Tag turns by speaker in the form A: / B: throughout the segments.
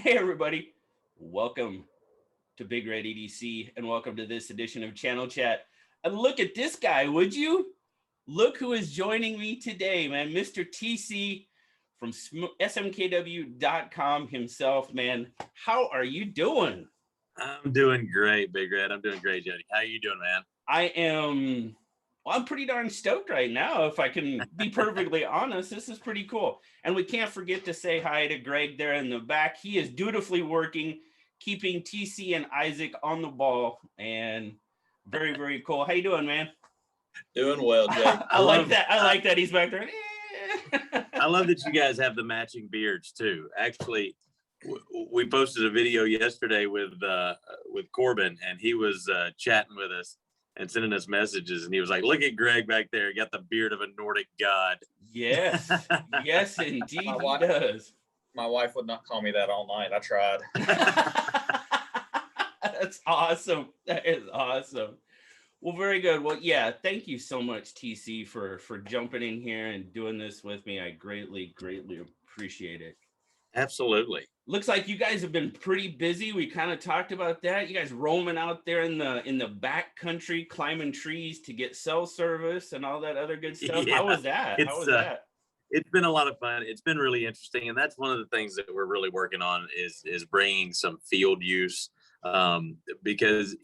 A: Hey everybody, welcome to BigRedEDC and welcome to this edition of Channel Chat. And look at this guy, would you? Look who is joining me today, man. Mr. TC from SMKW.com himself, man. How are you doing?
B: I'm doing great, Big Red. I'm doing great, Jody. How are you doing, man?
A: I'm pretty darn stoked right now, if I can be perfectly honest. This is pretty cool. And we can't forget to say hi to Greg there in the back. He is dutifully working, keeping TC and Isaac on the ball, and very, very cool. How you doing, man?
C: Doing well, Jay.
A: I like that. I like that he's back there.
B: I love that you guys have the matching beards too. Actually, we posted a video yesterday with Corbin, and he was chatting with us and sending us messages, and he was like, "Look at Greg back there. He got the beard of a Nordic god."
A: Yes, yes, indeed he does.
C: My wife would not call me that all night. I tried.
A: That's awesome. That is awesome. Well, very good. Well, yeah, thank you so much, TC, for jumping in here and doing this with me. I greatly, greatly appreciate it.
B: Absolutely.
A: Looks like you guys have been pretty busy. We kind of talked about that. You guys roaming out there in the back country, climbing trees to get cell service and all that other good stuff.
B: Yeah,
A: how was that?
B: It's been a lot of fun. It's been really interesting, and that's one of the things that we're really working on is bringing some field use, because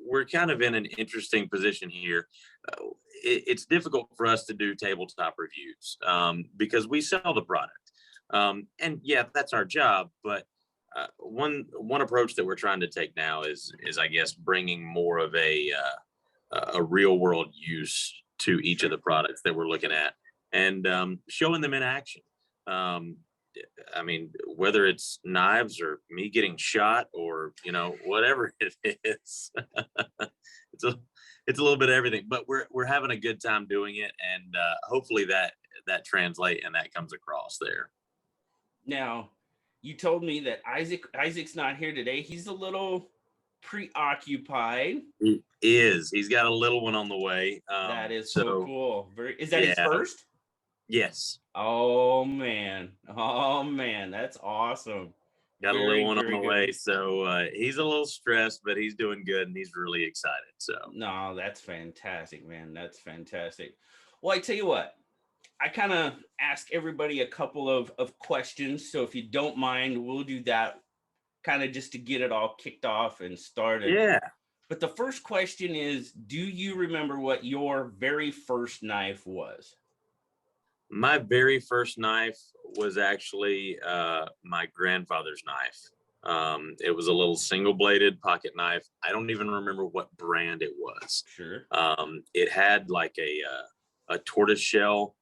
B: we're kind of in an interesting position here. It's difficult for us to do tabletop reviews because we sell the product. And yeah, that's our job. But one approach that we're trying to take now is I guess bringing more of a real world use to each of the products that we're looking at and showing them in action. I mean, whether it's knives or me getting shot or whatever it is, it's a little bit of everything. But we're having a good time doing it, and hopefully that translates and that comes across there.
A: Now, you told me that Isaac's not here today. He's a little preoccupied.
B: He is. He's got a little one on the way.
A: That is so cool. Is that his first?
B: Yes.
A: Oh man, that's awesome.
B: Got a little one on the way, so he's a little stressed, but he's doing good and he's really excited. So
A: no, that's fantastic, man. That's fantastic. Well, I tell you what. I kind of ask everybody a couple of questions. So if you don't mind, we'll do that kind of just to get it all kicked off and started.
B: Yeah.
A: But the first question is, do you remember what your very first knife was?
B: My very first knife was actually my grandfather's knife. It was a little single-bladed pocket knife. I don't even remember what brand it was.
A: Sure.
B: It had like a tortoise shell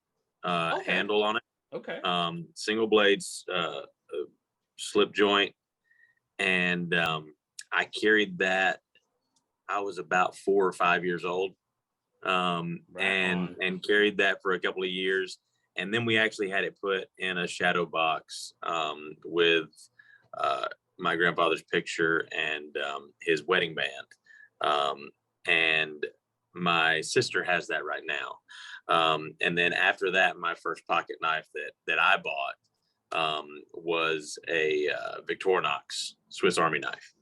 B: handle on it.
A: Okay.
B: Single blades, slip joint, and I carried that. I was about 4 or 5 years old, and carried that for a couple of years, and then we actually had it put in a shadow box with my grandfather's picture and his wedding band, and my sister has that right now. And then after that, my first pocket knife that I bought was a Victorinox Swiss Army knife.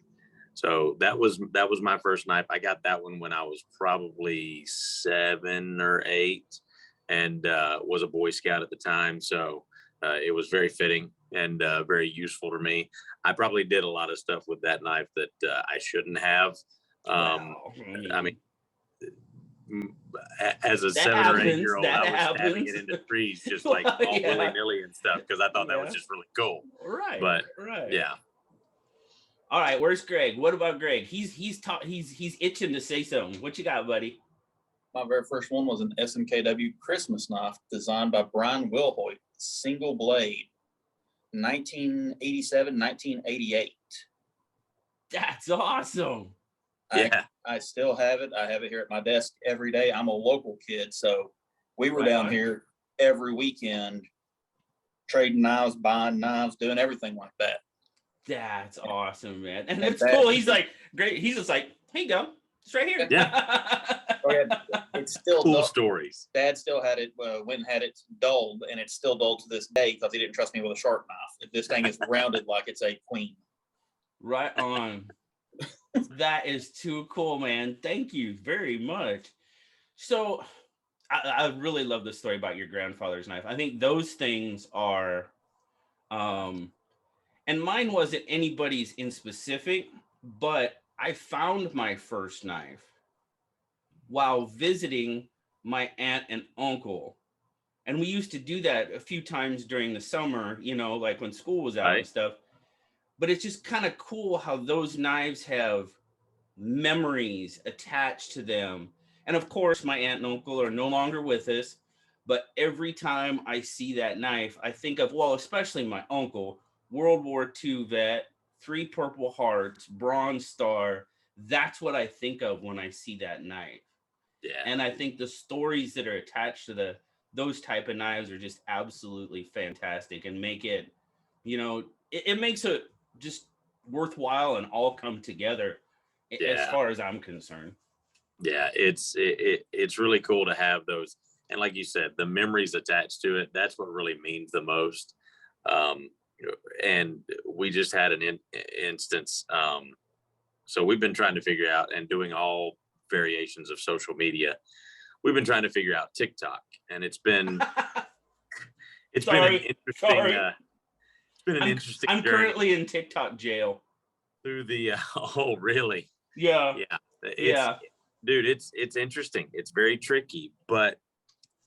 B: So that was my first knife. I got that one when I was probably 7 or 8 and was a Boy Scout at the time. So it was very fitting and very useful for me. I probably did a lot of stuff with that knife that I shouldn't have. I mean, as a 7 or 8 year old, I was stabbing it into trees just like all willy-nilly and stuff because I thought that was just really cool.
A: Right.
B: But yeah.
A: All right, where's Greg? What about Greg? He's itching to say something. What you got, buddy?
C: My very first one was an SMKW Christmas knife designed by Brian Wilhoit, single blade, 1987, 1988.
A: That's awesome.
B: Yeah.
C: I still have it. I have it here at my desk every day. I'm a local kid, so we were down here every weekend trading knives, buying knives, doing everything like that.
A: That's awesome, man. And it's cool. He's like, great. He's just like, here you go. It's right here.
B: Yeah.
C: It's still Well,
B: cool stories.
C: Dad still had it, went and had it dulled, and it's still dulled to this day because he didn't trust me with a sharp knife. This thing is rounded like it's a queen.
A: Right on. That is too cool, man. Thank you very much. So I really love the story about your grandfather's knife. I think those things are, and mine wasn't anybody's in specific, but I found my first knife while visiting my aunt and uncle. And we used to do that a few times during the summer, you know, like when school was out and stuff. But it's just kind of cool how those knives have memories attached to them. And of course, my aunt and uncle are no longer with us. But every time I see that knife, I think of, well, especially my uncle, World War II vet, 3 Purple Hearts, Bronze Star. That's what I think of when I see that knife.
B: Yeah.
A: And I think the stories that are attached to those type of knives are just absolutely fantastic and make it, you know, it makes it just worthwhile and all come together as far as I'm concerned.
B: Yeah, it's really cool to have those. And like you said, the memories attached to it, that's what really means the most. And we just had an instance. So we've been trying to figure out and doing all variations of social media. We've been trying to figure out TikTok, and it's been been an interesting interesting
A: I'm
B: journey
A: currently in TikTok jail
B: through the oh really?
A: Yeah.
B: Dude, it's interesting. It's very tricky, but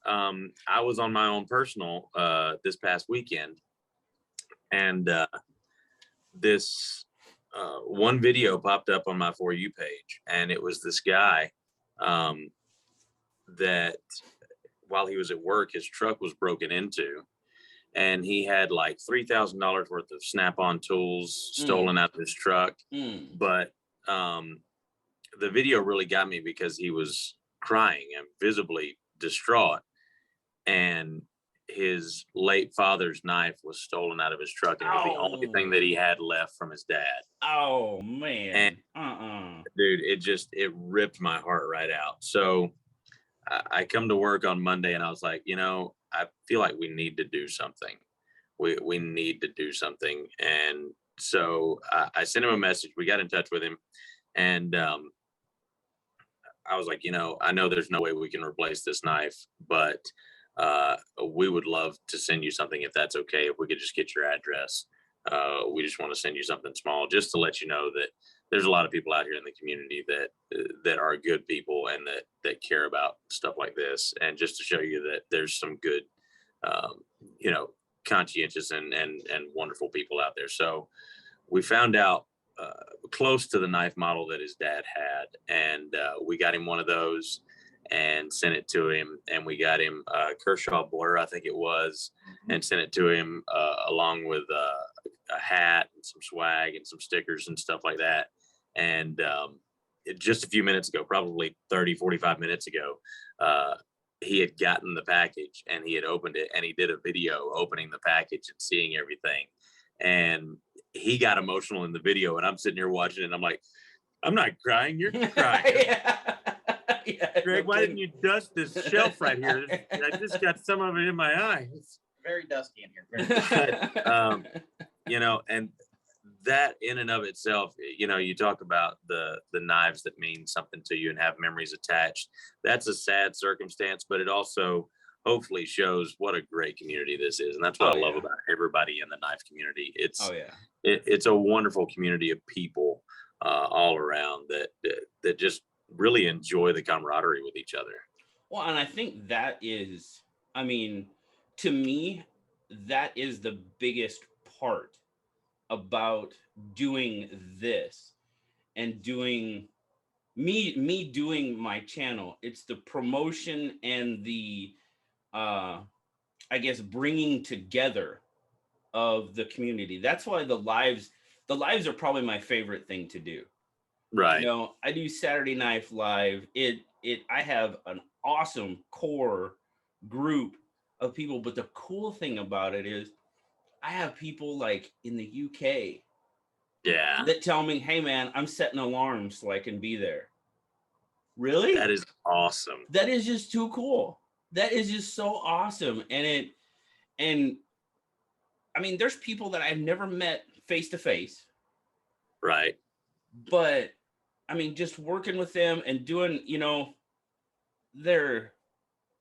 B: I was on my own personal this past weekend, and this one video popped up on my For You page, and it was this guy that while he was at work, his truck was broken into, and he had like $3,000 worth of Snap-on tools stolen out of his truck. But the video really got me because he was crying and visibly distraught, and his late father's knife was stolen out of his truck, and it was the only thing that he had left from his dad.
A: Oh man.
B: And, dude, it ripped my heart right out. So I come to work on Monday, and I was like, you know, I feel like we need to do something. We need to do something. And so I sent him a message. We got in touch with him, and I was like, you know, I know there's no way we can replace this knife, but we would love to send you something if that's okay. If we could just get your address, we just want to send you something small, just to let you know that there's a lot of people out here in the community that are good people and that care about stuff like this, and just to show you that there's some good, you know, conscientious and wonderful people out there. So we found out close to the knife model that his dad had, and we got him one of those and sent it to him, and we got him Kershaw Blur, I think it was, and sent it to him along with a hat and some swag and some stickers and stuff like that. And just a few minutes ago, probably 45 minutes ago, he had gotten the package, and he had opened it, and he did a video opening the package and seeing everything. And he got emotional in the video, and I'm sitting here watching it, and I'm like, I'm not crying, you're crying. Greg, why didn't you dust this shelf right here? I just got some of it in my eye. It's
C: very dusty in here.
B: But, you know, and that in and of itself, you know, you talk about the knives that mean something to you and have memories attached. That's a sad circumstance, but it also hopefully shows what a great community this is. And that's what I love about everybody in the knife community. It's a wonderful community of people all around that just really enjoy the camaraderie with each other.
A: Well, and I think that is, I mean, to me, that is the biggest part about doing this and doing me doing my channel. It's the promotion and the I guess bringing together of the community. That's why the lives are probably my favorite thing to do.
B: Right.
A: You know, I do Saturday Knife Live. I have an awesome core group of people, but the cool thing about it is I have people like in the UK that tell me, hey man, I'm setting alarms so I can be there. Really?
B: That is awesome.
A: That is just too cool. That is just so awesome. And I mean, there's people that I've never met face to face,
B: Right.
A: but I mean, just working with them and doing,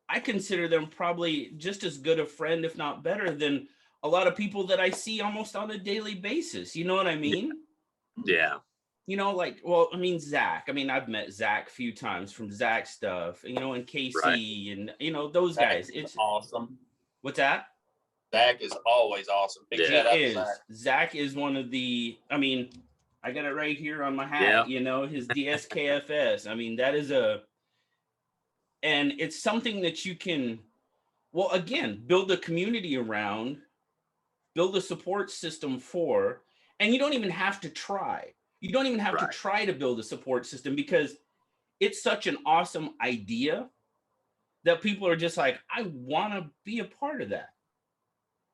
A: I consider them probably just as good a friend, if not better, than a lot of people that I see almost on a daily basis. You know what I mean?
B: Yeah.
A: Like, well, I mean, Zach. I mean, I've met Zach a few times from Zach stuff, and Casey and, those guys. It's
C: awesome.
A: What's that?
C: Zach is always awesome. Big shout out to Zach.
A: Zach is one of the, I mean, I got it right here on my hat, his DSKFS. I mean, that is and it's something that you can, well, again, build a community around, build a support system for, and you don't even have to try. You don't even have to try to build a support system, because it's such an awesome idea that people are just like, I want to be a part of that.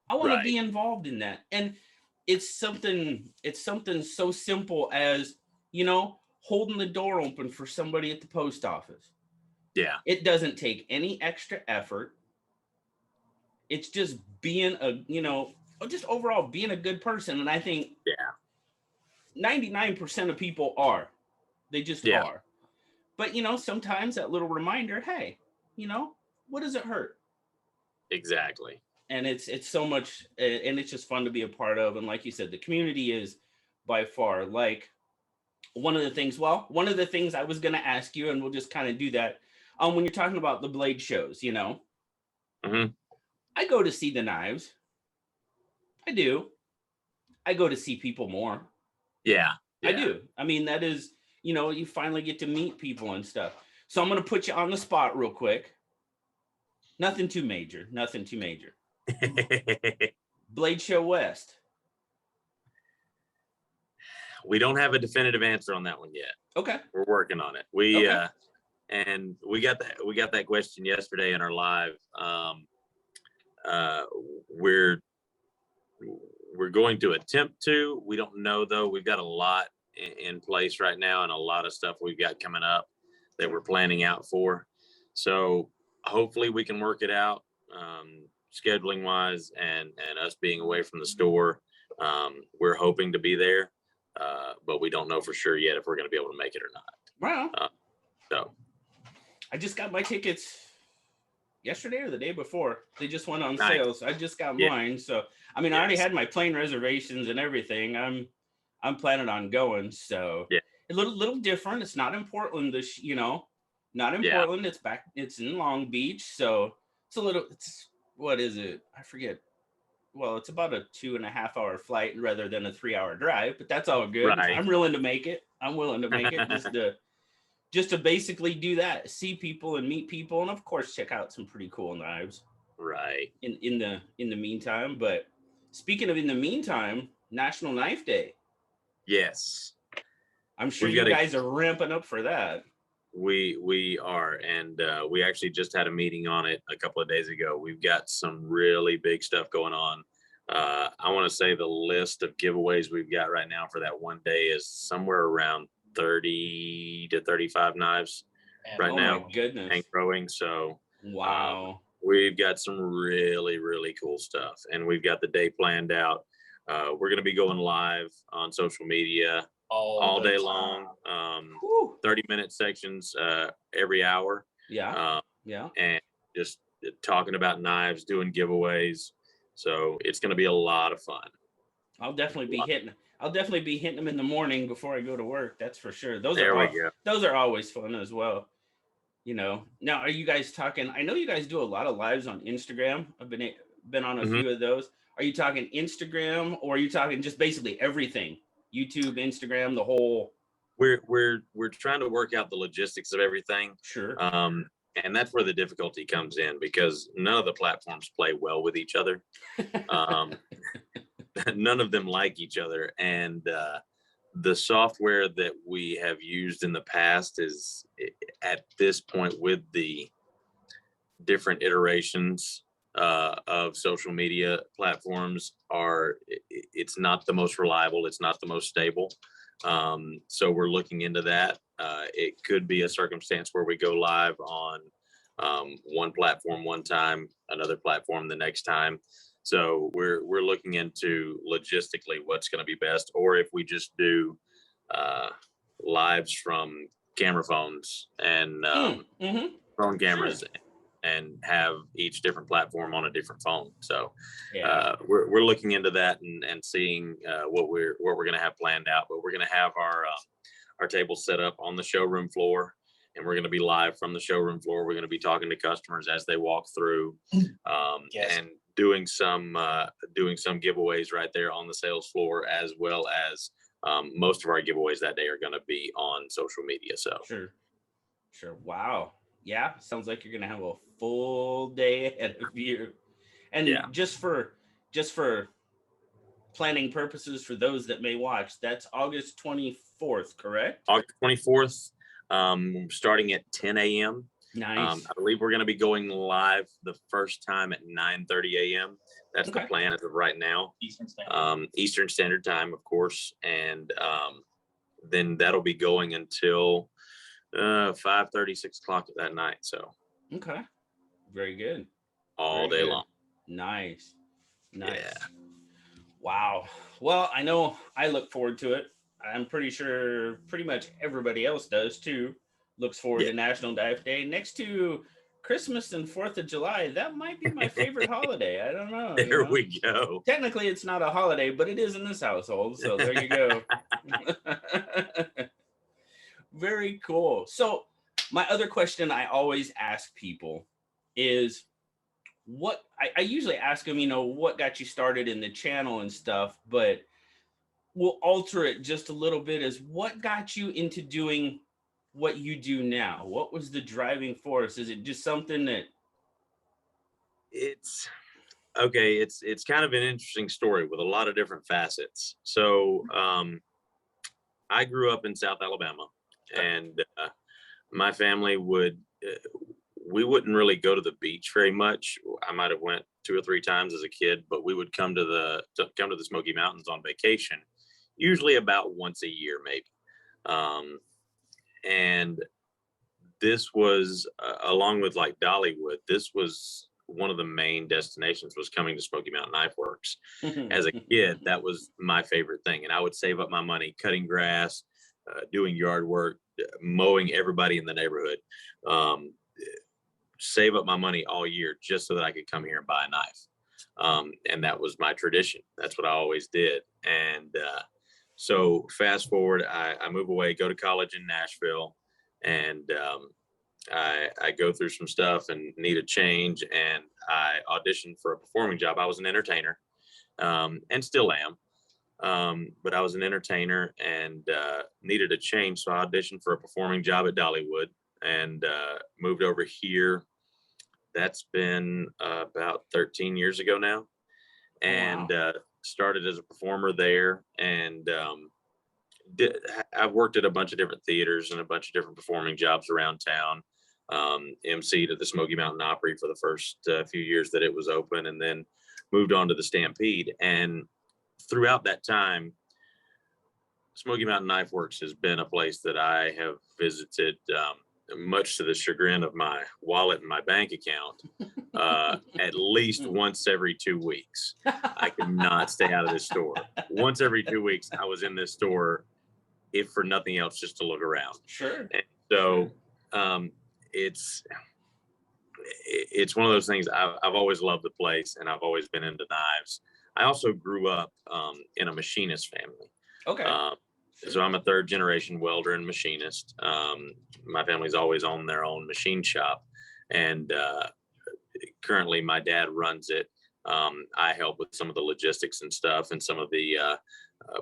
A: I want to be involved in that. And it's something so simple as, holding the door open for somebody at the post office.
B: Yeah.
A: It doesn't take any extra effort. It's just being just overall being a good person. And I think 99% of people are. They just are. But, sometimes that little reminder, hey, what does it hurt?
B: Exactly.
A: And it's so much, and it's just fun to be a part of. And like you said, the community is by far, like, one of the things I was going to ask you, and we'll just kind of do that. When you're talking about the blade shows,
B: Mm-hmm.
A: I go to see the knives. I do. I go to see people more.
B: Yeah.
A: I do. I mean, that is, you finally get to meet people and stuff. So I'm going to put you on the spot real quick. Nothing too major. Blade Show West.
B: We don't have a definitive answer on that one yet.
A: Okay.
B: We're working on it. And we got that question yesterday in our live. We're going to attempt to. We don't know though. We've got a lot in place right now, and a lot of stuff we've got coming up that we're planning out for. So hopefully we can work it out, scheduling wise, and us being away from the store. We're hoping to be there, but we don't know for sure yet if we're going to be able to make it or not.
A: Wow.
B: So
A: I just got my tickets yesterday or the day before. They just went on sale. So I just got mine. So, I mean, I already had my plane reservations and everything. I'm planning on going. So a little different. It's not in Portland not in Portland. It's in Long Beach. So what is it? I forget. Well, it's about a 2.5 hour flight rather than a 3-hour drive, but that's all good. I'm willing to make it. just to basically do that, see people and meet people, and of course check out some pretty cool knives.
B: Right.
A: In the meantime, but speaking of in the meantime, National Knife Day.
B: Yes.
A: I'm sure you guys are ramping up for that.
B: We are, and we actually just had a meeting on it a couple of days ago. We've got some really big stuff going on. I want to say the list of giveaways we've got right now for that one day is somewhere around 30 to 35 knives right now.
A: My goodness.
B: And growing. So
A: wow.
B: We've got some really, really cool stuff, and we've got the day planned out. We're going to be going live on social media all day long. 30-minute sections every hour. And just talking about knives, doing giveaways. So it's going to be a lot of fun. I'll definitely be
A: hitting them in the morning before I go to work. That's for sure. Those are always fun as well. Now, are you guys talking? I know you guys do a lot of lives on Instagram. I've been on a few of those. Are you talking Instagram, or are you talking just basically everything? YouTube, Instagram, the whole.
B: We're trying to work out the logistics of everything.
A: Sure.
B: And that's where the difficulty comes in, because none of the platforms play well with each other. None of them like each other. And the software that we have used in the past is, at this point, with the different iterations of social media platforms, it's not the most reliable. It's not the most stable. So we're looking into that. It could be a circumstance where we go live on one platform one time, another platform the next time. So we're looking into logistically what's going to be best, or if we just do lives from camera phones and phone cameras,
A: Sure.
B: and have each different platform on a different phone. So
A: Yeah.
B: we're looking into that and seeing what we're going to have planned out. But we're going to have our tables set up on the showroom floor, and we're going to be live from the showroom floor. We're going to be talking to customers as they walk through,
C: Yes.
B: and doing some giveaways right there on the sales floor, as well as most of our giveaways that day are going to be on social media. So
A: Sure. Wow. Yeah. Sounds like you're gonna have a full day ahead of you. And
B: yeah,
A: just for planning purposes for those that may watch, that's August 24th, correct?
B: August 24th, starting at 10 a.m.
A: Nice.
B: I believe we're going to be going live the first time at 9:30 a.m. That's the
A: Okay.
B: plan as of right now. Eastern Standard Time, of course, and then that'll be going until 5:30, 6 o'clock that night. So
A: Okay. Very good.
B: all
A: Very
B: day
A: good.
B: long.
A: Nice. Nice.
B: Yeah.
A: Wow. Well, I know I look forward to it. I'm pretty sure pretty much everybody else does too. Looks forward to National Knife Day. Next to Christmas and 4th of July, that might be my favorite holiday. I don't know.
B: There we go.
A: Technically, it's not a holiday, but it is in this household. So there you go. Very cool. So, my other question I always ask people is what I usually ask them, what got you started in the channel and stuff, but we'll alter it just a little bit is what got you into doing what you do now? What was the driving force? Is it just something that
B: It's okay. It's kind of an interesting story with a lot of different facets. So I grew up in South Alabama, and my family we wouldn't really go to the beach very much. I might have went 2 or 3 times as a kid, but we would come to the Smoky Mountains on vacation, usually about once a year, maybe. And this was along with like Dollywood. This was one of the main destinations, was coming to Smoky Mountain Knife Works. As a kid, that was my favorite thing, and I would save up my money cutting grass, doing yard work, mowing everybody in the neighborhood. Save up my money all year just so that I could come here and buy a knife. And that was my tradition. That's what I always did. And so fast forward, I move away, go to college in Nashville, and I go through some stuff and need a change. And I auditioned for a performing job. I was an entertainer, and still am. But I was an entertainer and needed a change. So I auditioned for a performing job at Dollywood, and moved over here. That's been about 13 years ago now, and started as a performer there. And I've worked at a bunch of different theaters and a bunch of different performing jobs around town. MC'd at the Smoky Mountain Opry for the first few years that it was open, and then moved on to the Stampede. And throughout that time, Smoky Mountain Knife Works has been a place that I have visited, much to the chagrin of my wallet and my bank account, at least once every 2 weeks. I could not stay out of this store. Once every 2 weeks, I was in this store, if for nothing else, just to look around.
A: Sure.
B: And so it's one of those things. I've always loved the place, and I've always been into knives. I also grew up in a machinist family.
A: Okay.
B: So I'm a 3rd generation welder and machinist. My family's always owned their own machine shop, and currently my dad runs it. I help with some of the logistics and stuff, and some of the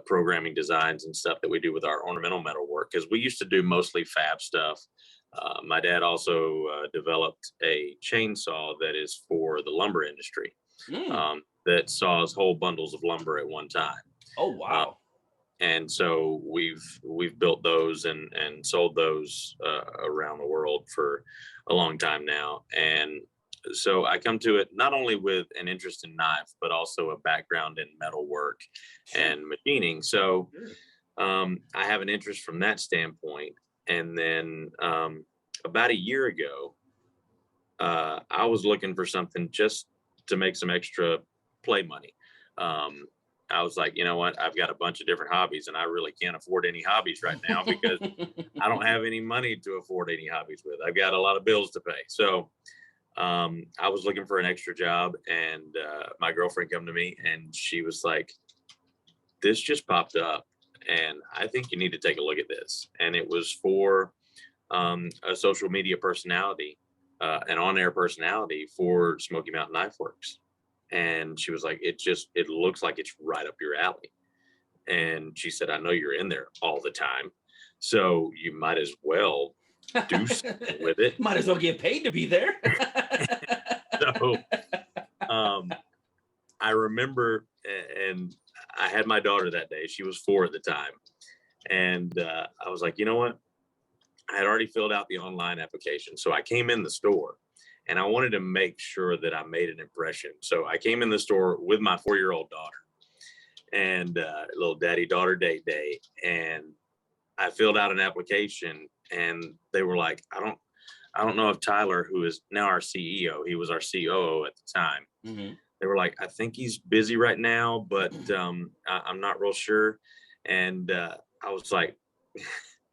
B: programming designs and stuff that we do with our ornamental metal work, because we used to do mostly fab stuff. My dad also developed a chainsaw that is for the lumber industry, that saws whole bundles of lumber at one time.
A: Oh, wow.
B: And so we've built those and sold those around the world for a long time now. And so I come to it not only with an interest in knives, but also a background in metal work and machining. So I have an interest from that standpoint. And then about a year ago, I was looking for something just to make some extra play money. I was like, you know what? I've got a bunch of different hobbies and I really can't afford any hobbies right now because I don't have any money to afford any hobbies with. I've got a lot of bills to pay. So I was looking for an extra job, and my girlfriend come to me and she was like, this just popped up and I think you need to take a look at this. And it was for a social media personality, an on-air personality for Smoky Mountain Knife Works. And she was like, it looks like it's right up your alley. And she said, I know you're in there all the time, so you might as well do something with it.
A: Might as well get paid to be there.
B: So I remember, and I had my daughter that day. She was 4 at the time. And I was like, you know what? I had already filled out the online application. So I came in the store and I wanted to make sure that I made an impression. So I came in the store with my 4-year-old daughter and little daddy-daughter date day. And I filled out an application and they were like, I don't know if Tyler, who is now our CEO, he was our COO at the time. Mm-hmm. They were like, I think he's busy right now, but I'm not real sure. And I was like,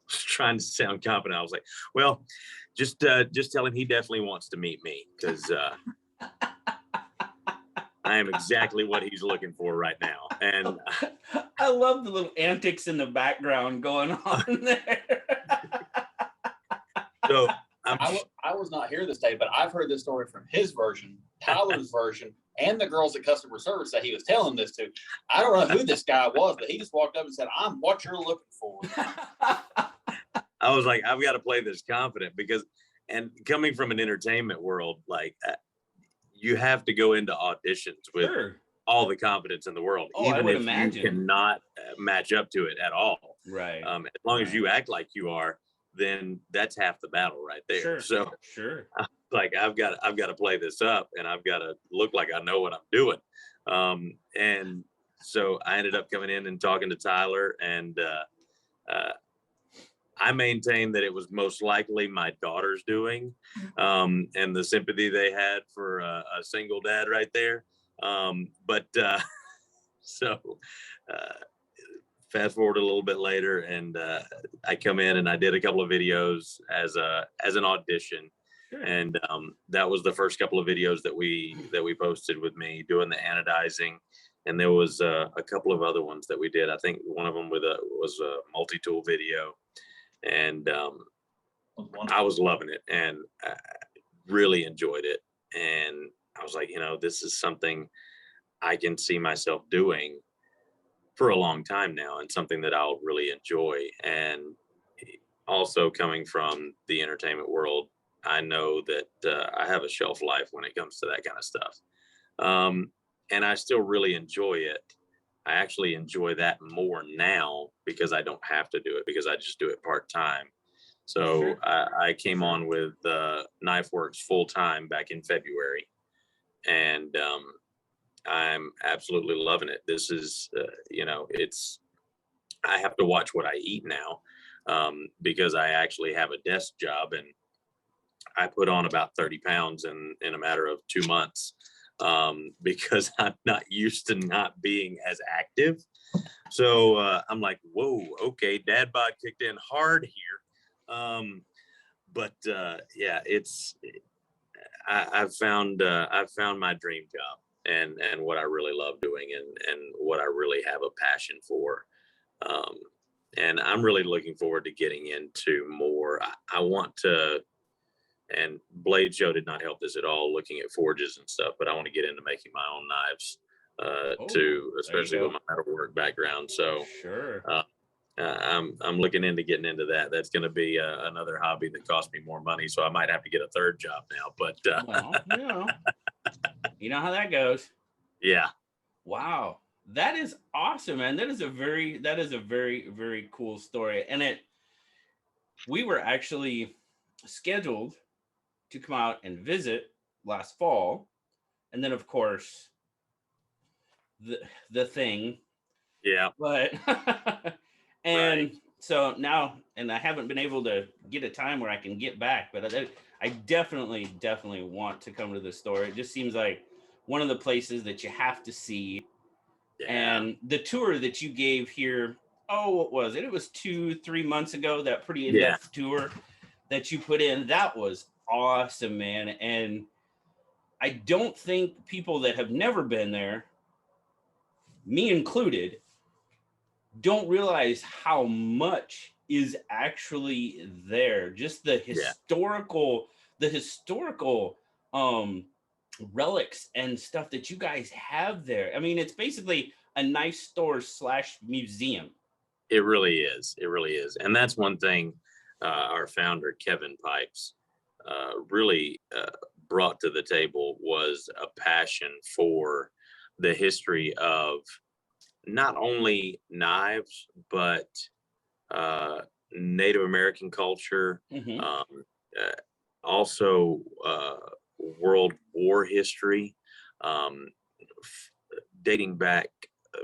B: trying to sound confident. I was like, well, just tell him he definitely wants to meet me because I am exactly what he's looking for right now. And
A: I love the little antics in the background going on there.
B: So
C: I was not here this day, but I've heard this story from his version, Tyler's version, and the girls at customer service that he was telling this to. I don't know who this guy was, but he just walked up and said, I'm what you're looking for.
B: I was like, I've got to play this confident because, and coming from an entertainment world, like you have to go into auditions with all the confidence in the world, even if you cannot match up to it at all.
A: Right.
B: As long as you act like you are, then that's half the battle right there. So like, I've got to play this up and I've got to look like I know what I'm doing. And so I ended up coming in and talking to Tyler, and I maintained that it was most likely my daughter's doing, and the sympathy they had for a single dad right there. So fast forward a little bit later, and I come in and I did a couple of videos as an audition. And that was the first couple of videos that we posted with me doing the anodizing. And there was a couple of other ones that we did. I think one of them was a multi-tool video. And I was loving it and I really enjoyed it. And I was like, this is something I can see myself doing for a long time now, and something that I'll really enjoy. And also coming from the entertainment world, I know that I have a shelf life when it comes to that kind of stuff. And I still really enjoy it. I actually enjoy that more now because I don't have to do it, because I just do it part-time. So I came on with Knife Works full-time back in February, and I'm absolutely loving it. This is, I have to watch what I eat now because I actually have a desk job, and I put on about 30 pounds in a matter of 2 months because I'm not used to not being as active. So I'm like, whoa, okay, dad bod kicked in hard here. I've found my dream job and what I really love doing and what I really have a passion for. And I'm really looking forward to getting into more. I want to, and Blade Show did not help this at all, looking at forges and stuff, but I want to get into making my own knives too, especially with my metalwork background. So I'm looking into getting into that. That's going to be another hobby that costs me more money. So I might have to get a third job now, but
A: you know how that goes.
B: Yeah.
A: Wow. That is awesome, man. That is a very, very cool story. And we were actually scheduled to come out and visit last fall. And then of course the thing.
B: Yeah.
A: But And
B: Right.
A: so now, and I haven't been able to get a time where I can get back, but I definitely want to come to the store. It just seems like one of the places that you have to see.
B: Yeah.
A: And the tour that you gave here, oh, what was it? It was 2-3 months ago, that pretty
B: Yeah.
A: in-depth tour that you put in. That was awesome, man. And I don't think people that have never been there, me included, don't realize how much is actually there. Just
B: Yeah.
A: the historical relics and stuff that you guys have there. I mean, it's basically a knife store slash museum.
B: It really is. It really is. And that's one thing our founder, Kevin Pipes, really brought to the table was a passion for the history of not only knives, but Native American culture,
A: Hmm.
B: um, also World War history, um, dating back a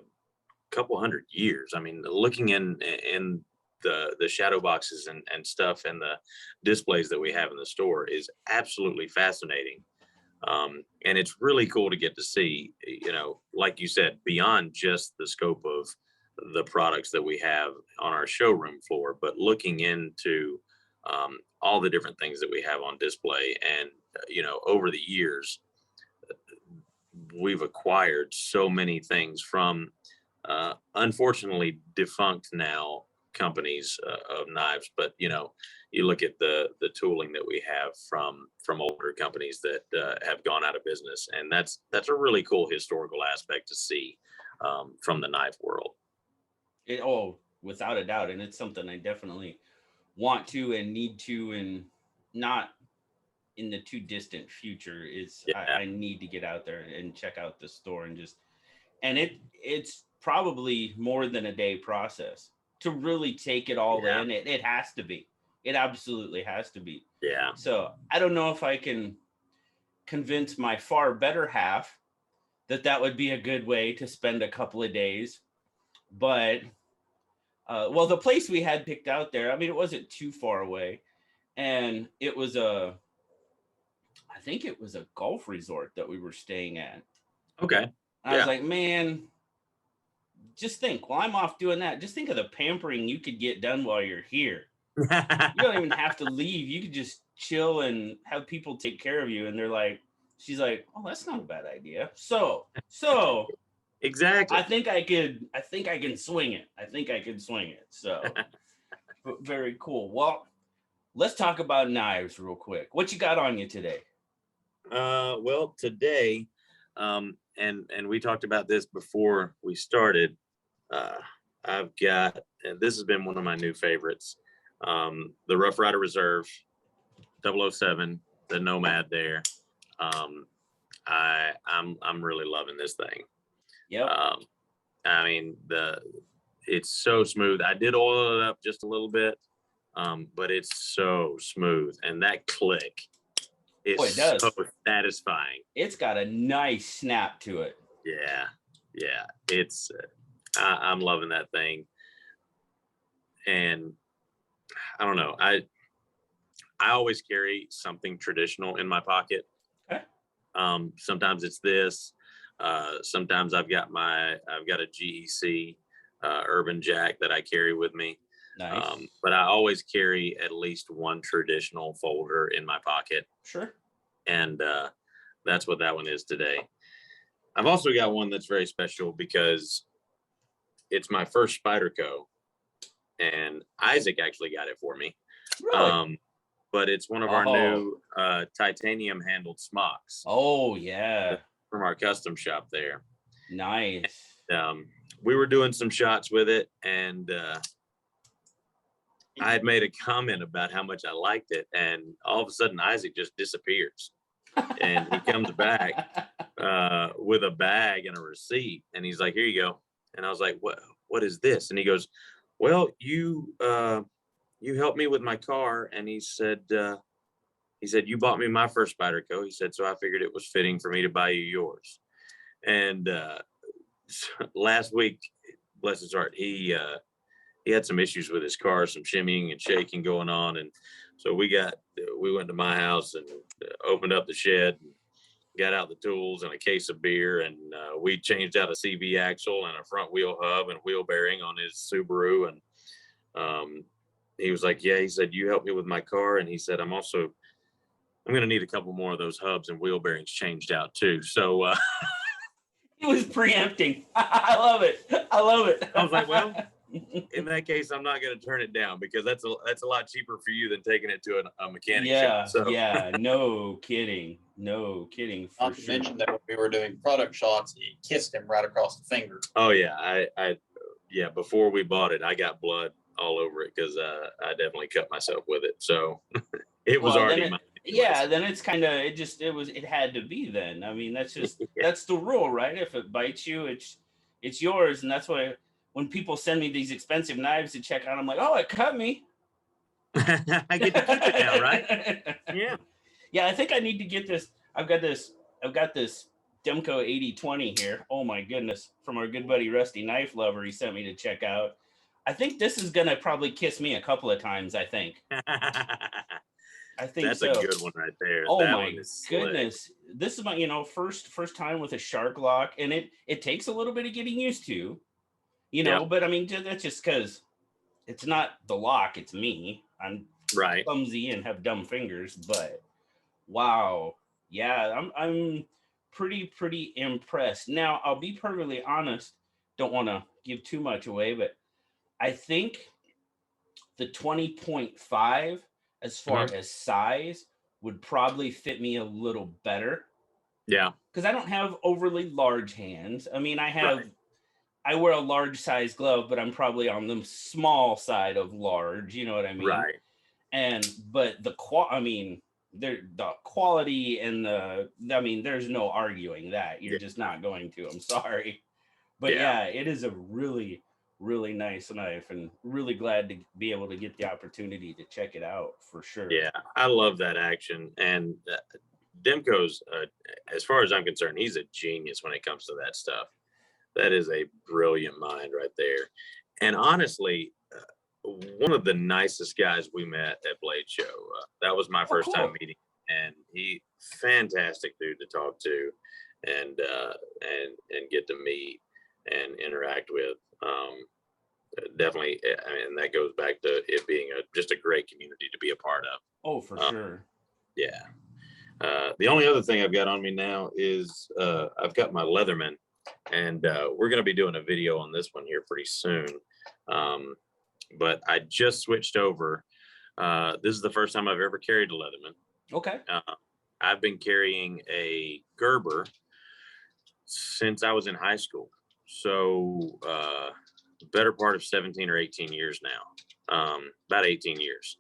B: couple hundred years. I mean, looking in the shadow boxes and stuff and the displays that we have in the store is absolutely fascinating. And it's really cool to get to see, like you said, beyond just the scope of the products that we have on our showroom floor, but looking into all the different things that we have on display. And, over the years, we've acquired so many things from unfortunately defunct now companies of knives, but you look at the tooling that we have from older companies that have gone out of business, and that's a really cool historical aspect to see from the knife world.
A: Oh, without a doubt. And it's something I definitely want to and need to, and not in the too distant future. Is
B: Yeah,
A: I need to get out there and check out the store and just, and it's probably more than a day process to really take it all
B: yeah,
A: in. It has to be. It absolutely has to be.
B: yeah.
A: So I don't know if I can convince my far better half that that would be a good way to spend a couple of days. But well, the place we had picked out there, I mean, it wasn't too far away, and it was I think it was a golf resort that we were staying at.
B: Okay.
A: I was
B: Yeah.
A: like, man, just think, while I'm off doing that, just think of the pampering you could get done while you're here. You don't even have to leave. You could just chill and have people take care of you. And they're like, she's like, oh, that's not a bad idea. So
B: Exactly.
A: I think I can swing it. I think I can swing it. So very cool. Well, let's talk about knives real quick. What you got on you today?
B: Well, today, and we talked about this before we started. Uh, I've got, and this has been one of my new favorites, the Rough Rider Reserve 007, the Nomad there. I'm really loving this thing.
A: Yep.
B: I mean, it's so smooth. I did oil it up just a little bit, but it's so smooth, and that click is
A: Boy, it does.
B: so satisfying.
A: It's got a nice snap to it.
B: Yeah, yeah. It's I'm loving that thing, and I don't know. I always carry something traditional in my pocket.
A: Okay.
B: Sometimes it's this. Sometimes I've got a GEC Urban Jack that I carry with me.
A: Nice.
B: But I always carry at least one traditional folder in my pocket,
A: Sure.
B: and that's what that one is today. I've also got one that's very special because it's my first Spyderco, and Isaac actually got it for me.
A: Really?
B: But it's one of our new titanium handled smocks.
A: Oh yeah.
B: From our custom shop there.
A: Nice.
B: We were doing some shots with it, and I had made a comment about how much I liked it, and all of a sudden Isaac just disappears, and he comes back with a bag and a receipt, and he's like, "Here you go." And I was like, "What is this?" And he goes, "Well, you helped me with my car," and he said, "You bought me my first Spyderco." He said, "So I figured it was fitting for me to buy you yours." And last week, bless his heart, he had some issues with his car, some shimmying and shaking going on. And so we went to my house and opened up the shed, and got out the tools and a case of beer. And we changed out a CV axle and a front wheel hub and wheel bearing on his Subaru. And he was like, yeah, he said, you help me with my car. And he said, I'm going to need a couple more of those hubs and wheel bearings changed out too. So
A: He was preempting. I love it. I love it.
B: I was like, well, in that case, I'm not going to turn it down, because that's a lot cheaper for you than taking it to a mechanic
A: yeah,
B: shop. So
A: yeah, no kidding. No kidding. For
C: Not to
A: sure.
C: mention that when we were doing product shots, he kissed him right across the finger.
B: oh yeah, yeah, before we bought it, I got blood all over it because I definitely cut myself with it. So it was
A: Well,
B: already
A: then
B: mine.
A: yeah, then it's kind of it had to be then. I mean, that's just that's the rule, right? If it bites you, it's yours. And that's why when people send me these expensive knives to check out, I'm like, oh, it cut me.
B: I get to keep it now, right? Yeah.
A: Yeah, I think I need to get this. I've got this Demco 8020 here. Oh my goodness, from our good buddy Rusty Knife Lover, he sent me to check out. I think this is gonna probably kiss me a couple of times. I think
B: That's
A: so.
B: a good one right there.
A: Oh
B: That
A: my
B: one is slick.
A: goodness. This is my, first time with a shark lock, and it takes a little bit of getting used to,
B: Yep.
A: but I mean, that's just because it's not the lock, it's me. I'm
B: Right.
A: clumsy and have dumb fingers, but wow. Yeah, I'm pretty impressed. Now, I'll be perfectly honest, don't want to give too much away, but I think the 20.5 as far as size would probably fit me a little better
B: Yeah.
A: because I don't have overly large hands. I mean,
B: Right.
A: I wear a large size glove, but I'm probably on the small side of large, you know what I mean?
B: Right.
A: But the quality and there's no arguing that. You're just not going to. I'm sorry. But yeah, it is a really, really nice knife, and really glad to be able to get the opportunity to check it out for sure.
B: Yeah, I love that action. And Demko's, as far as I'm concerned, he's a genius when it comes to that stuff. That is a brilliant mind right there. And honestly, one of the nicest guys we met at Blade Show. That was my first time meeting, and he fantastic dude to talk to, and get to meet and interact with. Definitely, I mean, that goes back to it being just a great community to be a part of.
A: Oh, for sure.
B: Yeah. The only other thing I've got on me now is I've got my Leatherman, and we're going to be doing a video on this one here pretty soon. But I just switched over. This is the first time I've ever carried a Leatherman.
A: Okay.
B: I've been carrying a Gerber since I was in high school. So better part of 17 or 18 years now, about 18 years.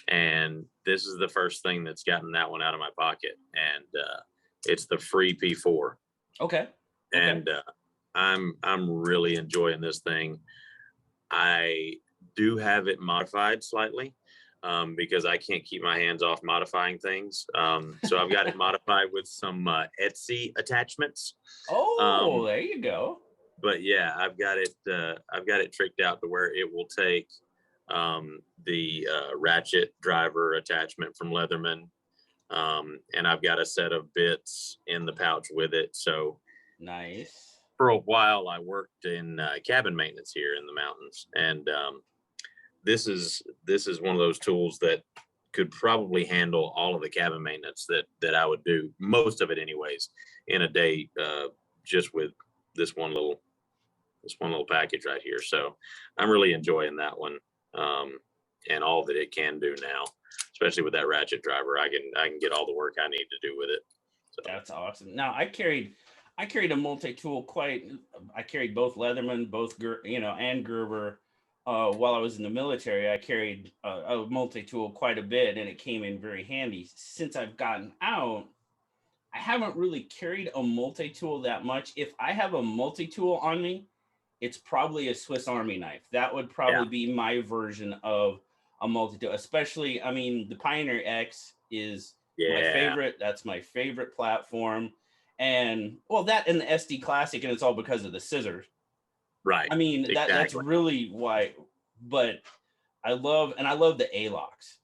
B: And this is the first thing that's gotten that one out of my pocket. And it's the free P4.
A: Okay.
B: And I'm really enjoying this thing. I do have it modified slightly because I can't keep my hands off modifying things. So I've got it modified with some Etsy attachments.
A: Oh, there you go.
B: But yeah, I've got it tricked out to where it will take the ratchet driver attachment from Leatherman, and I've got a set of bits in the pouch with it. So
A: nice.
B: For a while, I worked in cabin maintenance here in the mountains, and this is one of those tools that could probably handle all of the cabin maintenance that I would do, most of it anyways, in a day, just with this one little package right here. So I'm really enjoying that one, and all that it can do now, especially with that ratchet driver. I can get all the work I need to do with it. So
A: that's awesome. Now I carried a multi-tool I carried both Leatherman, and Gerber. While I was in the military, I carried a multi-tool quite a bit, and it came in very handy. Since I've gotten out, I haven't really carried a multi-tool that much. If I have a multi-tool on me, it's probably a Swiss Army knife. That would probably be my version of a multi-tool, especially, I mean, the Pioneer X is my favorite. That's my favorite platform. And well, that and the SD Classic, and it's all because of the scissors.
B: Right.
A: I mean, that's really why but I love the A-locks.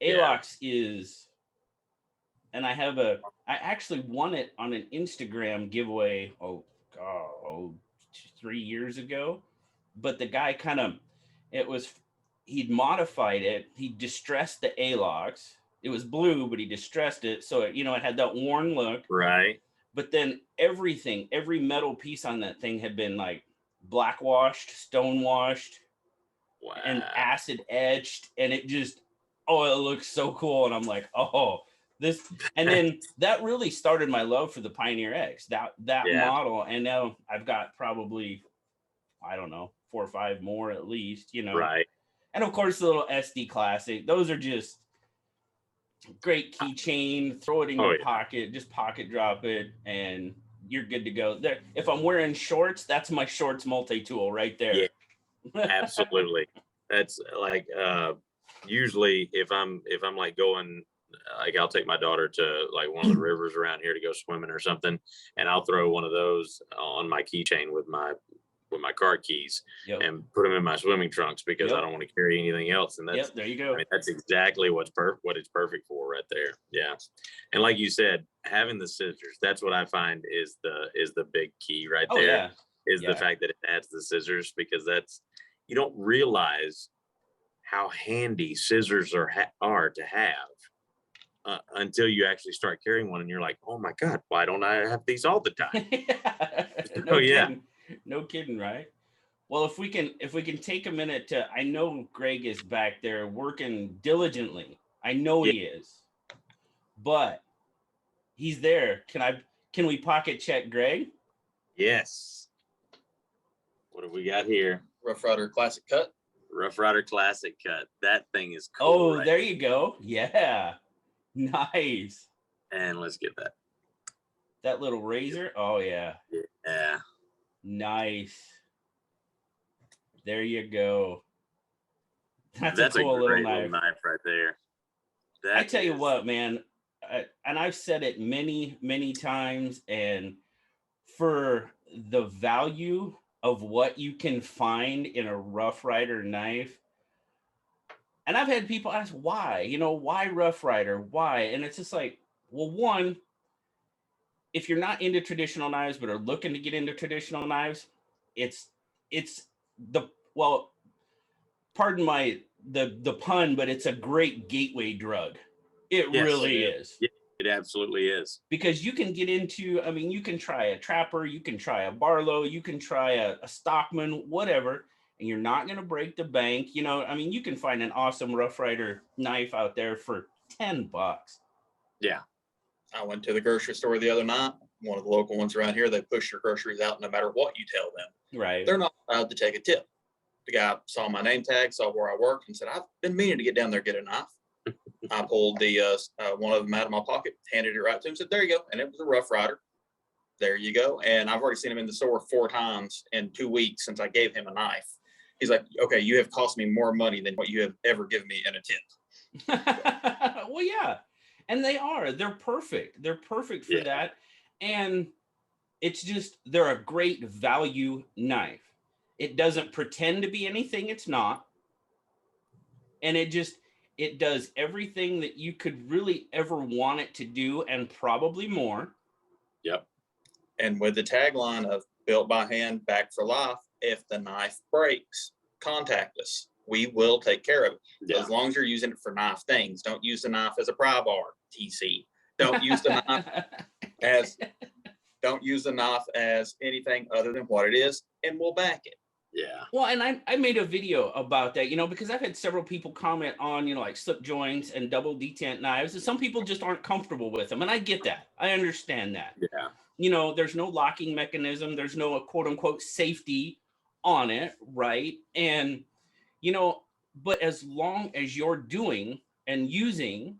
A: A-locks is, and I actually won it on an Instagram giveaway, 3 years ago. But the guy he'd modified it. He distressed the A-locks. It was blue, but he distressed it. So, it had that worn look.
B: Right.
A: But then every metal piece on that thing had been like black washed, stone washed, and acid etched. And it just, it looks so cool. And I'm like, this. And then that really started my love for the Pioneer X, that model. And now I've got probably, I don't know, 4 or 5 more at least,
B: Right.
A: And of course, the little SD Classic. Those are just great keychain. Throw it in your pocket, just pocket drop it, and you're good to go. There, if I'm wearing shorts, that's my shorts multi-tool right there.
B: Yeah, absolutely. That's like usually if I'm like going, like I'll take my daughter to like one of the rivers around here to go swimming or something, and I'll throw one of those on my keychain with my car keys and put them in my swimming trunks because I don't want to carry anything else. And that's
A: there you go.
B: I mean, that's exactly what it's perfect for right there. Yeah. And like you said, having the scissors, that's what I find is the big key right there. Is the fact that it adds the scissors, because that's, you don't realize how handy scissors are to have until you actually start carrying one and you're like, oh my God, why don't I have these all the time?
A: No kidding, right? Well, if we can take a minute to, I know Greg is back there working diligently. I know he is, but he's there. Can we pocket check Greg?
B: Yes. What have we got here?
C: Rough Rider Classic Cut.
B: Rough Rider Classic Cut. That thing is cool.
A: Oh, there you go. Yeah. Nice.
B: And let's get that.
A: That little razor. Oh yeah.
B: Yeah.
A: Nice. There you go. That's a cool
B: little
A: knife
B: right there.
A: I tell you what, man, and I've said it many, many times, and for the value of what you can find in a Rough Rider knife, and I've had people ask why, why Rough Rider? Why? And it's just like, well, one, if you're not into traditional knives but are looking to get into traditional knives, it's pardon the pun, but it's a great gateway drug. It really is.
B: Yeah, it absolutely is.
A: Because you can get into, you can try a Trapper, you can try a Barlow, you can try a Stockman, whatever, and you're not going to break the bank. You can find an awesome Rough Rider knife out there for $10.
B: Yeah.
C: I went to the grocery store the other night. One of the local ones around here, they push your groceries out no matter what you tell them.
A: Right.
C: They're not allowed to take a tip. The guy saw my name tag, saw where I worked, and said, I've been meaning to get down there, get a knife. I pulled the one of them out of my pocket, handed it right to him, said, there you go. And it was a Rough Rider. There you go. And I've already seen him in the store 4 times in 2 weeks since I gave him a knife. He's like, okay, you have cost me more money than what you have ever given me in a tip.
A: Well, yeah. And they're perfect. They're perfect for that. And it's just, they're a great value knife. It doesn't pretend to be anything it's not. And it does everything that you could really ever want it to do, and probably more.
B: Yep.
C: And with the tagline of built by hand, back for life, if the knife breaks, contact us. We will take care of it. Yeah. As long as you're using it for knife things. Don't use the knife as a pry bar, TC. Don't use the knife as anything other than what it is, and we'll back it.
B: Yeah.
A: Well, and I made a video about that, because I've had several people comment on, like slip joints and double detent knives, and some people just aren't comfortable with them. And I get that. I understand that.
B: Yeah.
A: There's no locking mechanism. There's no quote unquote safety on it. Right. And, but as long as you're doing and using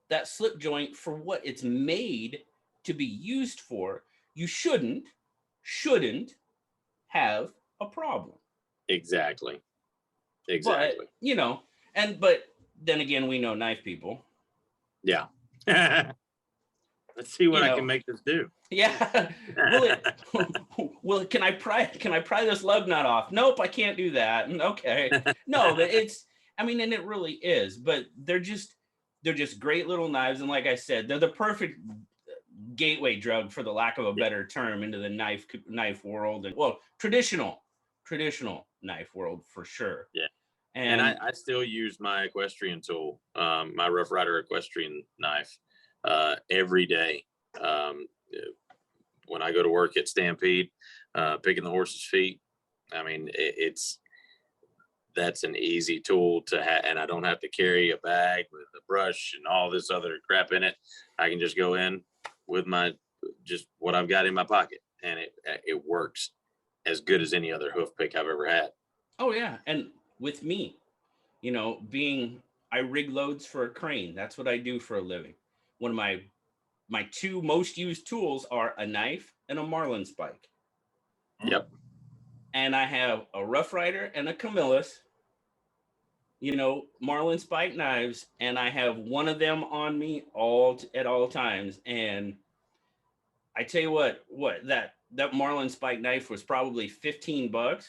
A: that slip joint for what it's made to be used for, you shouldn't have a problem.
B: Exactly.
A: But, but then again, we know knife people.
B: Yeah. Let's see what
A: you
B: I
A: know,
B: can make this do.
A: Yeah. Well, can I pry this lug nut off? Nope, I can't do that. Okay. No, but I mean, and it really is, but they're just great little knives. And like I said, they're the perfect gateway drug, for the lack of a better term, into the knife world, and well, traditional knife world for sure.
B: Yeah.
A: And
B: I still use my equestrian tool, my Rough Rider equestrian knife, every day. When I go to work at Stampede, picking the horse's feet, I mean, that's an easy tool to have, and I don't have to carry a bag with a brush and all this other crap in it. I can just go in with just what I've got in my pocket, and it works as good as any other hoof pick I've ever had.
A: Oh yeah, and with me, I rig loads for a crane. That's what I do for a living. One of my two most used tools are a knife and a marlin spike.
B: Yep.
A: And I have a Rough Rider and a Camillus, marlin spike knives, and I have one of them on me at all times. And I tell you what that marlin spike knife was probably $15.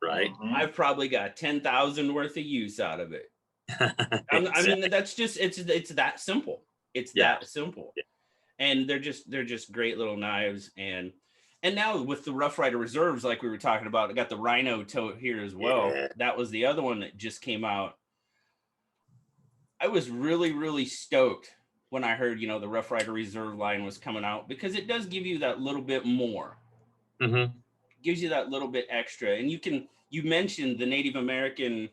B: Right.
A: I've probably got 10,000 worth of use out of it. I mean, that's just, it's that simple. It's that simple. Yeah. And they're just great little knives. And now with the Rough Rider Reserves, like we were talking about, I got the Rhino tote here as well. Yeah. That was the other one that just came out. I was really, really stoked when I heard, the Rough Rider Reserve line was coming out, because it does give you that little bit more.
B: Mm-hmm.
A: Gives you that little bit extra. And you mentioned the Native American,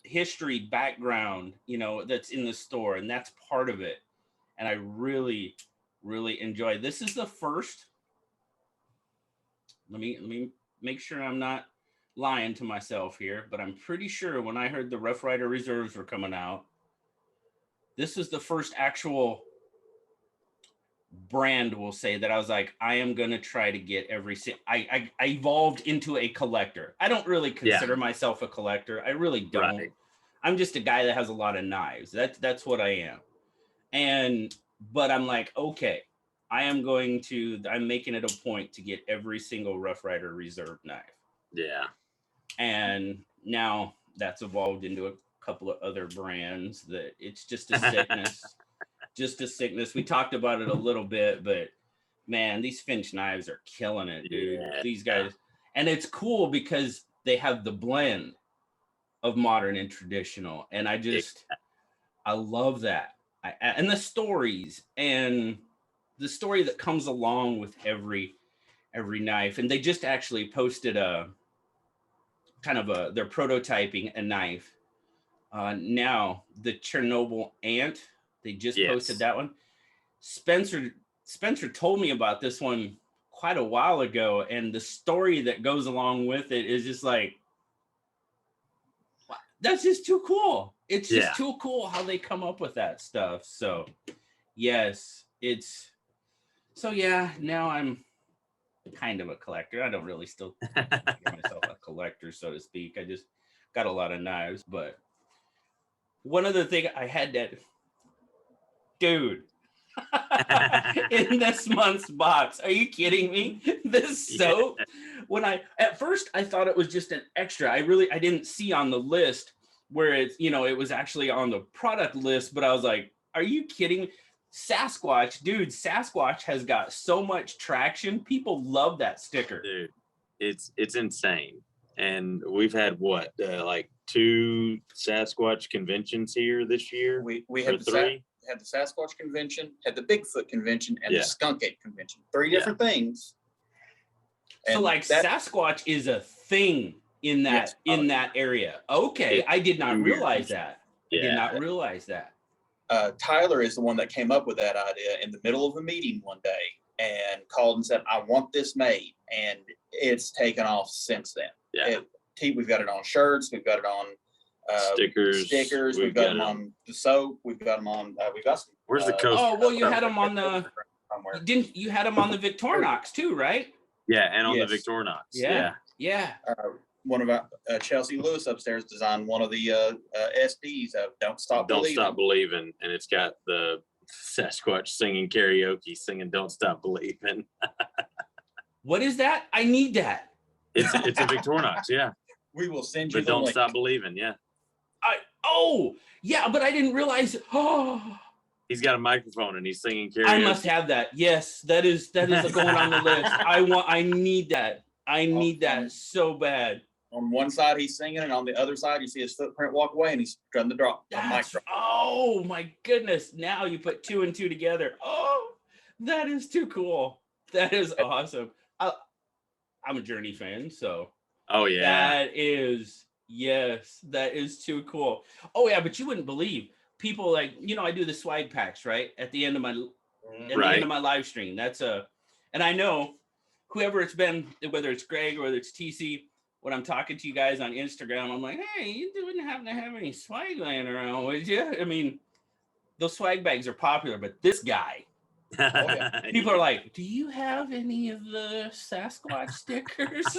A: history background, that's in the store, and that's part of it. And I really, really enjoy. This is the first. Let me make sure I'm not lying to myself here, but I'm pretty sure when I heard the Rough Rider Reserves were coming out, this is the first actual brand, will say, that I was like, I am going to try to get I evolved into a collector. I don't really consider myself a collector. I really don't. Right. I'm just a guy that has a lot of knives. That's what I am. But I'm like, okay, I'm making it a point to get every single Rough Rider Reserve knife.
B: Yeah.
A: And now that's evolved into a couple of other brands that it's just a sickness. Just a sickness. We talked about it a little bit, but man, these Finch knives are killing it, dude. Yeah. These guys. And it's cool because they have the blend of modern and traditional. And I love that. And the stories and the story that comes along with every knife. And they just actually posted they're prototyping a knife. Now the Chernobyl Ant, they just posted that one. Spencer told me about this one quite a while ago, and the story that goes along with it is just like, that's just too cool. It's just too cool how they come up with that stuff. So yes, now I'm kind of a collector. I don't really still consider myself a collector, so to speak. I just got a lot of knives. But one other thing I had that, dude, in this month's box, are you kidding me? This soap, at first I thought it was just an extra. I didn't see on the list where it's, it was actually on the product list, but I was like, are you kidding me? Sasquatch, dude, Sasquatch has got so much traction. People love that sticker.
B: Dude, it's insane. And we've had like 2 Sasquatch conventions here this year.
C: We had the Sasquatch convention, had the Bigfoot convention, and the Skunk Ape convention. 3 different things.
A: And so like Sasquatch is a thing in that area. Okay, I did not realize that. I did not realize that.
C: Tyler is the one that came up with that idea in the middle of a meeting one day and called and said, I want this made. And it's taken off since then.
B: Yeah.
C: We've got it on shirts. We've got it on stickers. We've got them on the soap. We've got them on. We've got some.
B: Where's the coaster?
A: Oh well, you had them on the. You had them on the Victorinox too, right?
B: Yeah, and on the Victorinox.
A: Yeah.
C: One of our Chelsea Lewis upstairs designed one of the SDs of "Don't Stop Believing,"
B: and it's got the Sasquatch singing karaoke, singing "Don't Stop Believing."
A: What is that? I need that.
B: It's a Victorinox, yeah.
C: We will send you
B: But
C: the
B: "Don't
C: link.
B: Stop Believing," yeah.
A: Oh, yeah, but I didn't realize. Oh,
B: He's got a microphone and he's singing karaoke.
A: I must have that. Yes, that is going on the list. I need that. I need that so bad.
C: On one side he's singing, and on the other side you see his footprint walk away, and he's trying to drop a mic drop.
A: Oh my goodness! Now you put 2 and 2 together. Oh, that is too cool. That is awesome. I'm a Journey fan, so.
B: Oh yeah.
A: That is too cool. Oh yeah, but you wouldn't believe people like, I do the swag packs, right? At the end of my live stream. And I know whoever it's been, whether it's Greg or whether it's TC, when I'm talking to you guys on Instagram, I'm like, hey, you wouldn't happen to have any swag laying around, would you? I mean, those swag bags are popular, but this guy, people are like, do you have any of the Sasquatch stickers?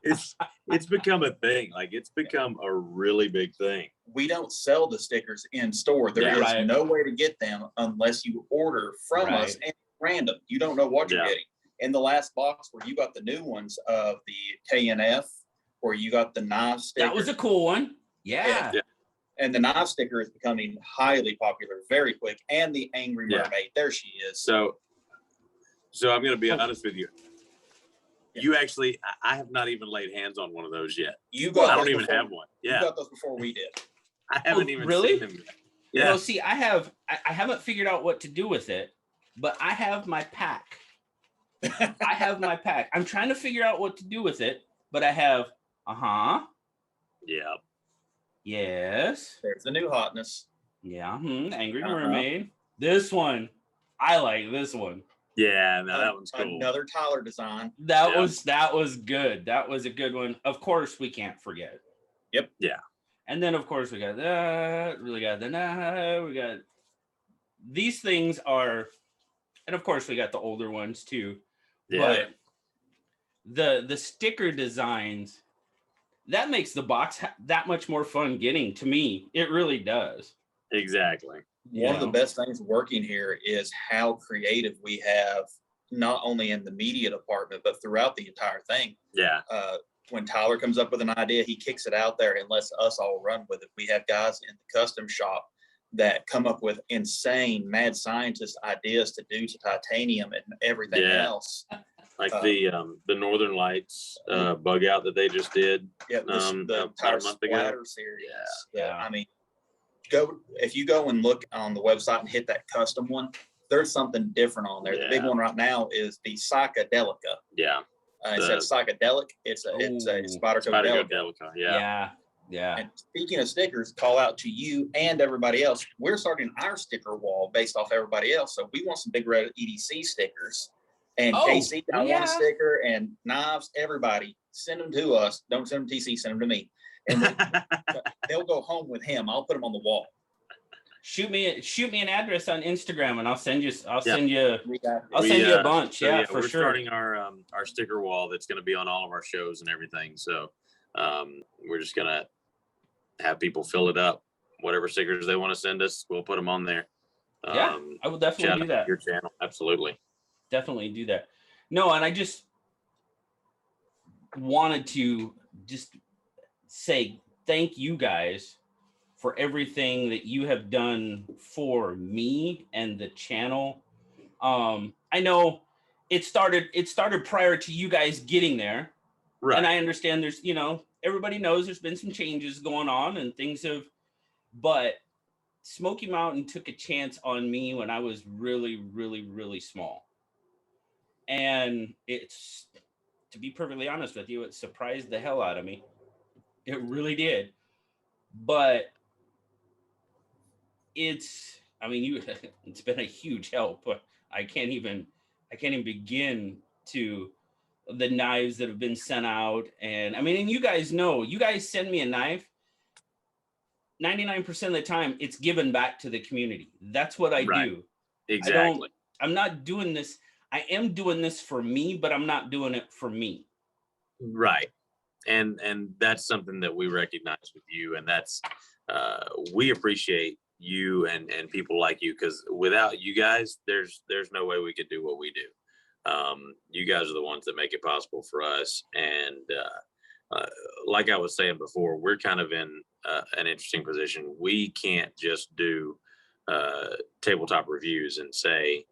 B: It's become a thing. Like, it's become a really big thing.
C: We don't sell the stickers in store. There is no way to get them unless you order from us, and random. You don't know what you're getting. In the last box where you got the new ones of the KNF, where you got the knife sticker.
A: That was a cool one. Yeah.
C: And the knife sticker is becoming highly popular very quick. And the Angry Mermaid. There she is.
B: So I'm going to be honest with you. You actually, I have not even laid hands on one of those yet. I don't even have one. Yeah.
C: You got those before we did.
B: I haven't even
A: really
B: seen them yet.
A: Yeah. Well, see, I haven't figured out what to do with it, but I have my pack. I'm trying to figure out what to do with it, but I have,
B: Yeah.
C: Yes. There's the new hotness.
A: Yeah. Angry Mermaid. This one. I like this one.
B: Yeah, no, that one's cool.
C: Another Tyler design.
A: That was good. That was a good one. Of course, we can't forget.
C: Yep.
B: Yeah.
A: And then, of course, we got that. We got these things are, and of course, we got the older ones too. Yeah. But the sticker designs, that makes the box that much more fun getting, to me. It really does.
B: Exactly.
C: One of the best things working here is how creative we have, not only in the media department, but throughout the entire thing.
B: Yeah.
C: When Tyler comes up with an idea, he kicks it out there and lets us all run with it. We have guys in the custom shop that come up with insane mad scientist ideas to do to titanium and everything else.
B: Like the Northern Lights bug out that they just did.
C: Yeah, the entire splatter series. Yeah. I mean, if you go and look on the website and hit that custom one, there's something different on there. The big one right now is the Psychedelica.
B: Yeah.
C: Instead of psychedelic, it's a Spyderco
B: Delica.
A: Yeah.
C: And speaking of stickers, call out to you and everybody else. We're starting our sticker wall based off everybody else. So we want some BigRedEDC stickers. And KC, I want a sticker, and knives, everybody, send them to us. Don't send them to TC, send them to me. And they'll go home with him. I'll put them on the wall.
A: Shoot me an address on Instagram, and I'll send you a bunch.
B: So
A: for
B: we're
A: sure.
B: Starting our sticker wall that's going to be on all of our shows and everything. So we're just going to have people fill it up. Whatever stickers they want to send us, we'll put them on there.
A: I will definitely do that.
B: Your channel, absolutely.
A: Definitely do that. No, and I just wanted to just say thank you guys for everything that you have done for me and the channel. I know it started prior to you guys getting there. Right. And I understand there's, everybody knows there's been some changes going on and things but Smoky Mountain took a chance on me when I was really, really, really small. And it's, to be perfectly honest with you, it surprised the hell out of me. It really did. But it's been a huge help. I can't even begin to the knives that have been sent out. And and you guys know, you guys send me a knife, 99% of the time it's given back to the community. That's what I do.
B: Exactly.
A: I'm not doing this. I am doing this for me, but I'm not doing it for me.
B: Right. And that's something that we recognize with you. And that's, we appreciate you and people like you, because without you guys, there's no way we could do what we do. You guys are the ones that make it possible for us. And like I was saying before, we're kind of in an interesting position. We can't just do tabletop reviews and say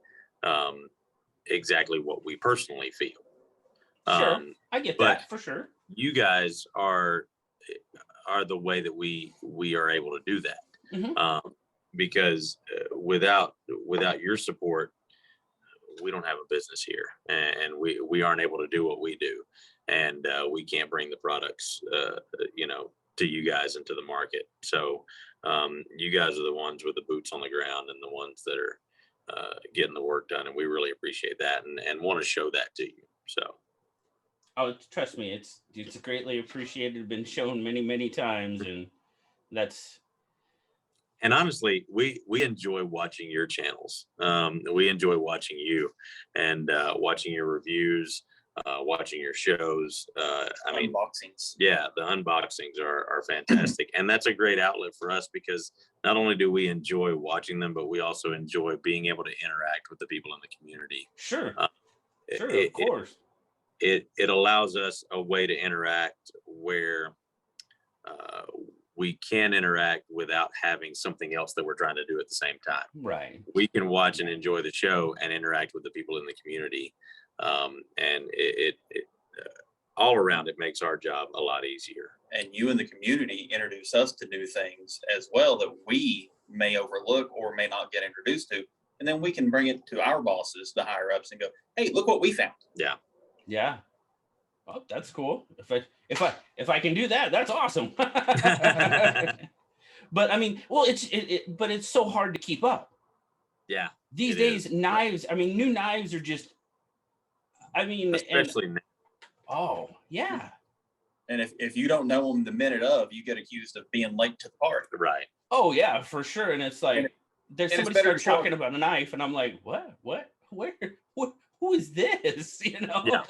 B: exactly what we personally feel.
A: Sure, I get
B: but
A: that for sure.
B: You guys are the way that we are able to do that.
A: Mm-hmm.
B: Because without your support, we don't have a business here, and we aren't able to do what we do, and we can't bring the products to you guys and to the market. So you guys are the ones with the boots on the ground and the ones that are getting the work done, and we really appreciate that and want to show that to you. So
A: oh, trust me, it's greatly appreciated, been shown many times, and that's.
B: And honestly, we enjoy watching your channels. We enjoy watching you and watching your reviews, watching your shows. I mean,
C: unboxings.
B: Yeah, the unboxings are fantastic. And that's a great outlet for us, because not only do we enjoy watching them, but we also enjoy being able to interact with the people in the community.
A: Sure, sure,
B: of
A: course.
B: It allows us a way to interact where we can interact without having something else that we're trying to do at the same time.
A: Right.
B: We can watch and enjoy the show and interact with the people in the community. And it all around, it makes our job a lot easier.
C: And you and the community introduce us to new things as well that we may overlook or may not get introduced to. And then we can bring it to our bosses, the higher ups, and go, hey, look what we found.
B: Yeah.
A: Yeah. Oh, that's cool. If I can do that, that's awesome. But I mean, well, but it's so hard to keep up.
B: Yeah.
A: These days, knives, I mean, new knives are just, I mean,
B: especially now.
A: Oh, yeah.
C: And if you don't know them the minute of, you get accused of being late to the party.
B: Right.
A: Oh, yeah, for sure. And it's like, there's somebody starts talking about a knife, and I'm like, what, where, who is this? You know?
B: Yeah.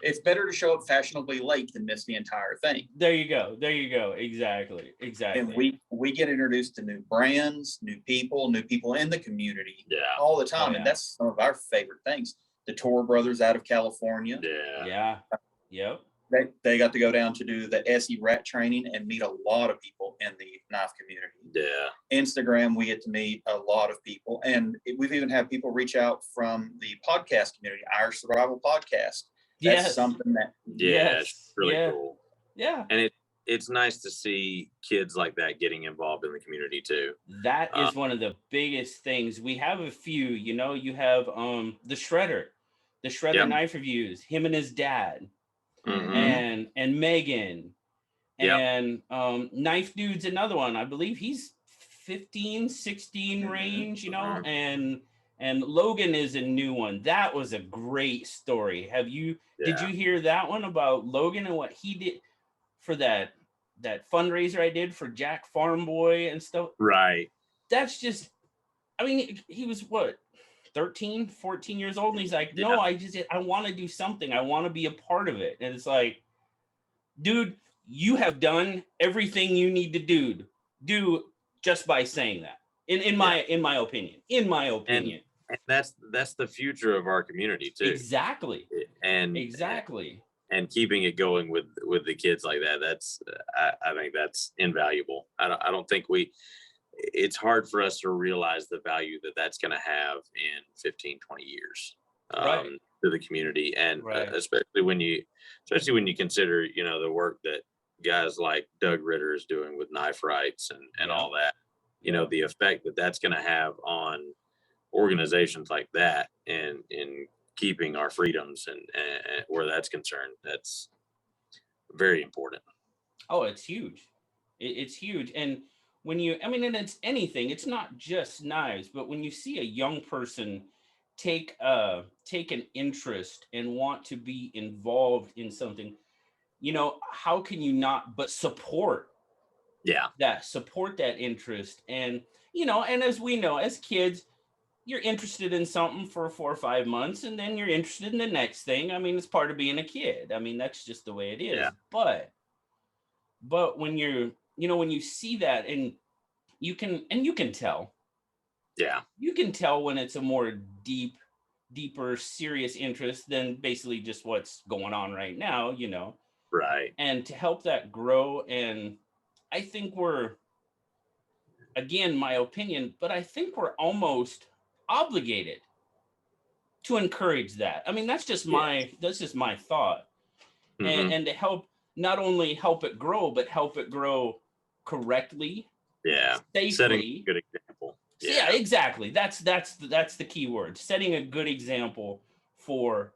C: It's better to show up fashionably late than miss the entire thing.
A: There you go. Exactly.
C: And we get introduced to new brands, new people in the community all the time.
A: Oh, yeah.
C: And that's some of our favorite things. The Tor brothers out of California.
B: Yeah.
A: Yep.
C: They got to go down to do the SE rat training and meet a lot of people in the knife community.
B: Yeah.
C: Instagram, we get to meet a lot of people. And we've even had people reach out from the podcast community, our survival podcast. That's something that
B: it's really cool.
A: Yeah.
B: And it's nice to see kids like that getting involved in the community too.
A: That is one of the biggest things. We have a few, you have the Shredder knife reviews, him and his dad, and Megan, and Knife Dude's another one. I believe he's 15, 16 range, and Logan is a new one. That was a great story. Did you hear that one about Logan and what he did for that fundraiser I did for Jack Farm Boy and stuff?
B: Right.
A: That's just, I mean, he was what, 13, 14 years old, and he's like, no, I want to do something. I want to be a part of it. And it's like, dude, you have done everything you need to do just by saying that. In my opinion.
B: And that's the future of our community too.
A: Exactly.
B: And keeping it going with the kids like that, that's I think that's invaluable. I don't think it's hard for us to realize the value that's going to have in 15, 20 years to the community. And especially when you consider, the work that guys like Doug Ritter is doing with knife rights and all that, the effect that's going to have on organizations like that and in keeping our freedoms and where that's concerned, that's very important.
A: Oh, it's huge. It's huge. And and it's anything, it's not just knives, but when you see a young person take an interest and want to be involved in something, how can you not but support that interest? And and as we know, as kids, you're interested in something for 4 or 5 months, and then you're interested in the next thing. I mean, it's part of being a kid. I mean, that's just the way it is. But when you're, when you see that, and you can tell.
B: Yeah.
A: You can tell when it's a more deeper, serious interest than basically just what's going on right now,
B: Right.
A: and to help that grow. And I think we're, again, my opinion, but I think we're almost obligated to encourage that. I mean, that's just my thought.
B: Mm-hmm.
A: And to help, not only help it grow, but help it grow correctly,
B: Yeah.
A: safely.
B: Setting a good example.
A: Yeah, exactly. That's the key word. Setting a good example for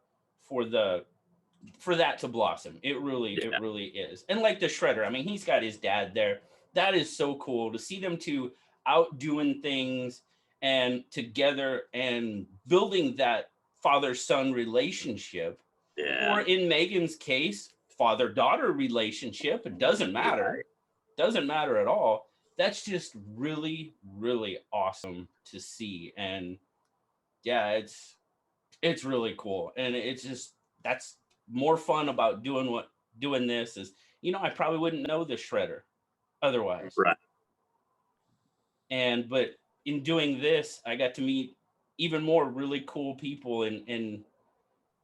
A: that to blossom. It really is. And like the shredder, I mean, he's got his dad there. That is so cool to see them two out doing things and together and building that father-son relationship.
B: Yeah.
A: Or in Megan's case, father-daughter relationship. It doesn't matter.
B: Right.
A: Doesn't matter at all. That's just really, really awesome to see. And yeah, it's really cool. And it's just, that's more fun about doing this is, I probably wouldn't know the shredder otherwise.
B: Right.
A: But in doing this, I got to meet even more really cool people and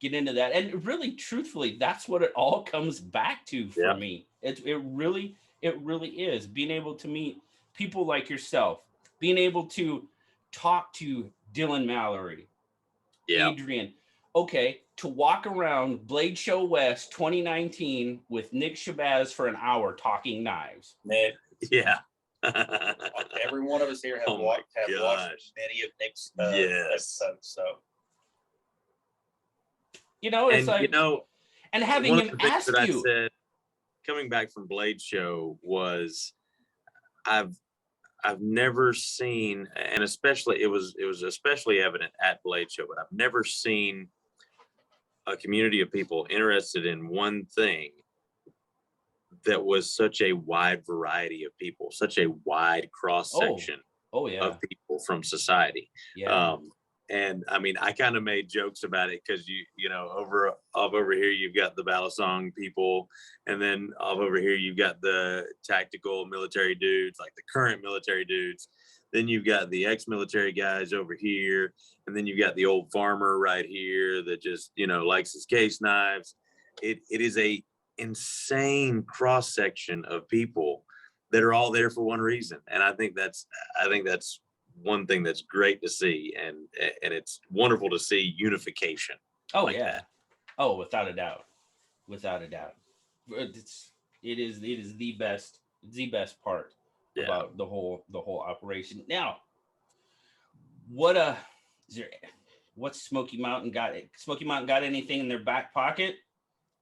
A: get into that. And really, truthfully, that's what it all comes back to for me. It really is being able to meet people like yourself, being able to talk to Dylan Mallory, Adrian. Okay, to walk around Blade Show West 2019 with Nick Shabazz for an hour talking knives.
C: Nick.
B: Yeah.
C: Every one of us here have watched many of Nick's episodes. So,
A: it's like, and having him ask you.
B: I said, coming back from Blade Show, was I've never seen, and especially it was especially evident at Blade Show, but I've never seen a community of people interested in one thing that was such a wide variety of people, such a wide cross section of people from society. And I mean, I kind of made jokes about it because over here you've got the Balisong people, and then over here you've got the tactical military dudes, like the current military dudes. Then you've got the ex-military guys over here, and then you've got the old farmer right here that just likes his case knives. It is a insane cross section of people that are all there for one reason, and I think that's one thing that's great to see, and it's wonderful to see unification.
A: That. Oh, without a doubt. It is the best part about the whole operation. Now, what's Smoky Mountain got? Smoky Mountain got anything in their back pocket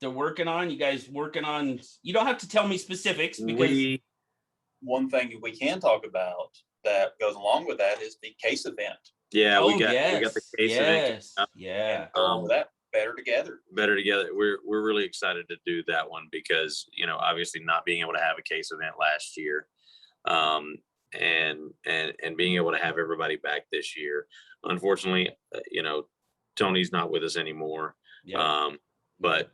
A: they're working on? You guys working on? You don't have to tell me specifics, because
C: one thing we can talk about that goes along with that is the case event.
B: Yeah, we got the case event.
A: Yeah.
C: That better together.
B: We're really excited to do that one because obviously not being able to have a case event last year, and being able to have everybody back this year. Unfortunately, Tony's not with us anymore. Yep. But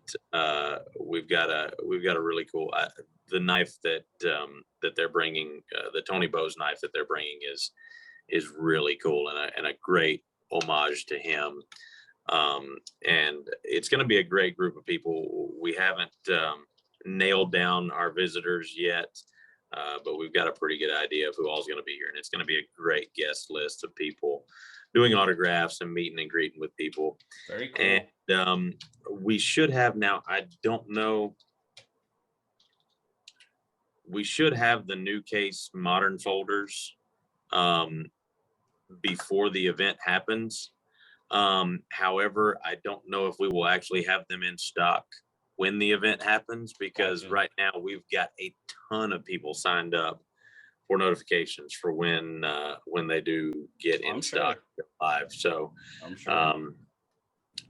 B: we've got a really cool the knife that they're bringing, the Tony Bowes knife that they're bringing is really cool and a great homage to him. And it's going to be a great group of people. We haven't nailed down our visitors yet, but we've got a pretty good idea of who all's going to be here, and it's going to be a great guest list of people doing autographs and meeting and greeting with people.
A: Very cool.
B: And we should have, now I don't know, we should have the new case modern folders before the event happens. However, I don't know if we will actually have them in stock when the event happens, because right now we've got a ton of people signed up for notifications for when they do get in stock live. So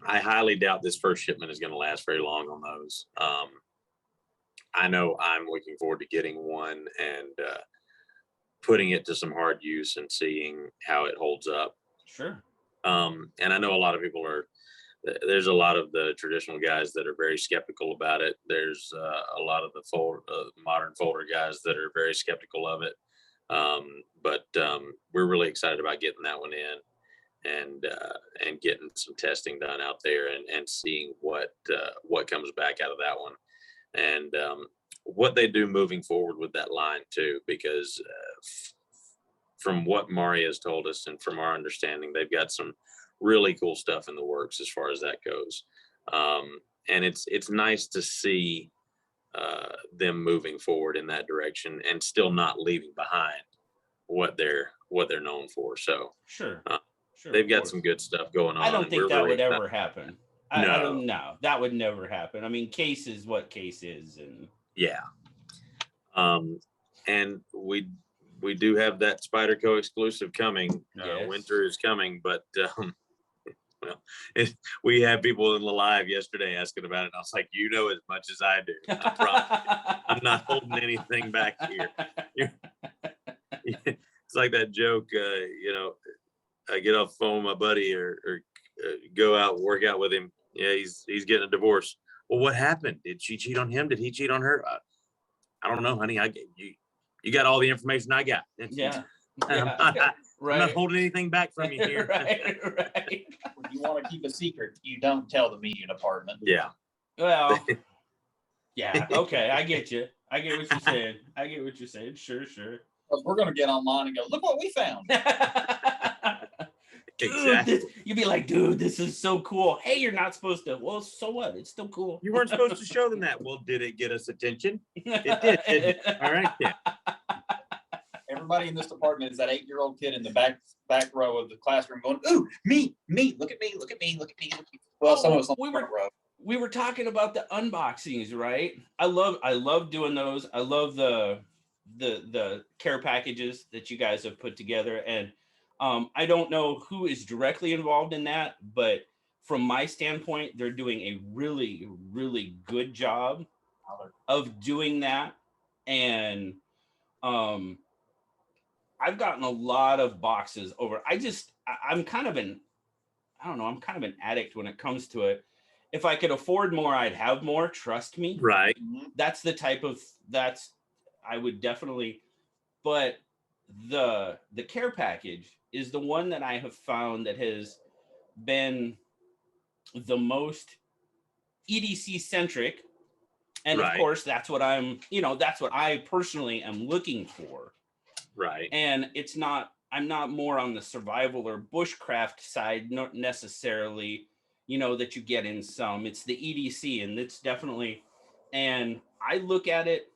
B: I highly doubt this first shipment is going to last very long on those. I know I'm looking forward to getting one and putting it to some hard use and seeing how it holds up.
A: Sure.
B: And I know a lot of people there's a lot of the traditional guys that are very skeptical about it. There's a lot of the modern folder guys that are very skeptical of it. But we're really excited about getting that one in and getting some testing done out there and seeing what comes back out of that one. And what they do moving forward with that line too, because from what Mari has told us and from our understanding, they've got some really cool stuff in the works as far as that goes. And it's nice to see them moving forward in that direction and still not leaving behind what they're known for. So
A: Sure,
B: they've got some good stuff going on.
A: I don't think that would ever happen. I
B: No.
A: don't know. That would never happen. I mean, case is what case is, and
B: yeah. And we do have that Spyderco exclusive coming.
A: Yes.
B: Winter is coming, but well, we had people in the live yesterday asking about it. And I was like, you know as much as I do. I promise you. I'm not holding anything back here. It's like that joke, I get off the phone with my buddy or go out and work out with him. Yeah, he's getting a divorce. Well, what happened? Did she cheat on him? Did he cheat on her? I don't know, honey. You got all the information I got.
A: Yeah.
B: I'm not holding anything back from you here.
A: Right.
C: When you want to keep a secret, you don't tell the media department.
B: Yeah.
A: Well, yeah. Okay, I get you. I get what you're saying. Sure.
C: Because we're going to get online and go, look what we found.
A: Dude,
B: Exactly.
A: you'd be like, dude, this is so cool. Hey, you're not supposed to. Well, so what? It's still cool.
B: You weren't supposed to show them that. Well, did it get us attention? It did, didn't it? All right. Yeah.
C: Everybody in this department is that 8-year-old kid in the back row of the classroom going, ooh, me, look at me. Well, some of us on the front row.
A: We were talking about the unboxings, right? I love doing those. I love the care packages that you guys have put together. And I don't know who is directly involved in that, but from my standpoint, they're doing a really, really good job of doing that. And I've gotten a lot of boxes over. I'm kind of an addict when it comes to it. If I could afford more, I'd have more. Trust me.
B: Right.
A: That's the type of I would definitely. But the care package is the one that I have found that has been the most EDC centric. And of course, that's what that's what I personally am looking for.
B: Right.
A: And I'm not more on the survival or bushcraft side, not necessarily, that you get in some. It's the EDC, and it's definitely, and I look at it,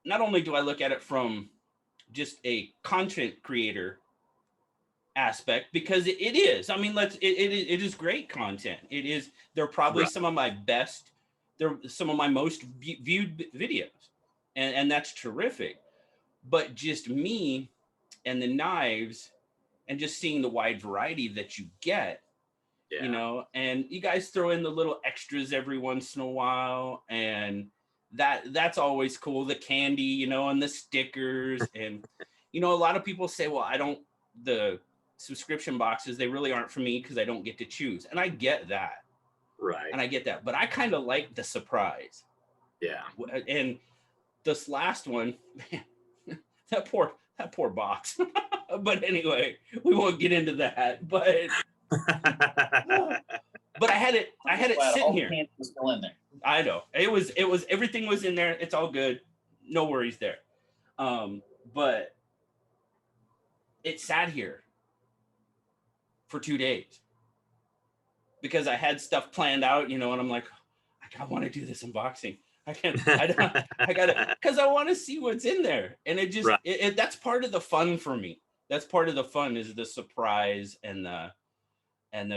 A: not only do I look at it from just a content creator aspect, because it is. I mean, it is great content. It is. They're probably some of my best. They're some of my most viewed videos, and that's terrific. But just me and the knives, and just seeing the wide variety that you get, and you guys throw in the little extras every once in a while, and that's always cool. The candy, and the stickers, and a lot of people say, well, the subscription boxes, they really aren't for me because I don't get to choose. And I get that.
B: Right.
A: And I get that, but I kind of like the surprise.
B: Yeah.
A: And this last one, man, that poor box. But anyway, we won't get into that. But I had it sitting here.
C: Was still in there.
A: I know. It was everything was in there. It's all good. No worries there. But it sat here for 2 days because I had stuff planned out, and I'm like, I want to do this unboxing. I got it, because I want to see what's in there. And it just, that's part of the fun for me. That's part of the fun, is the surprise and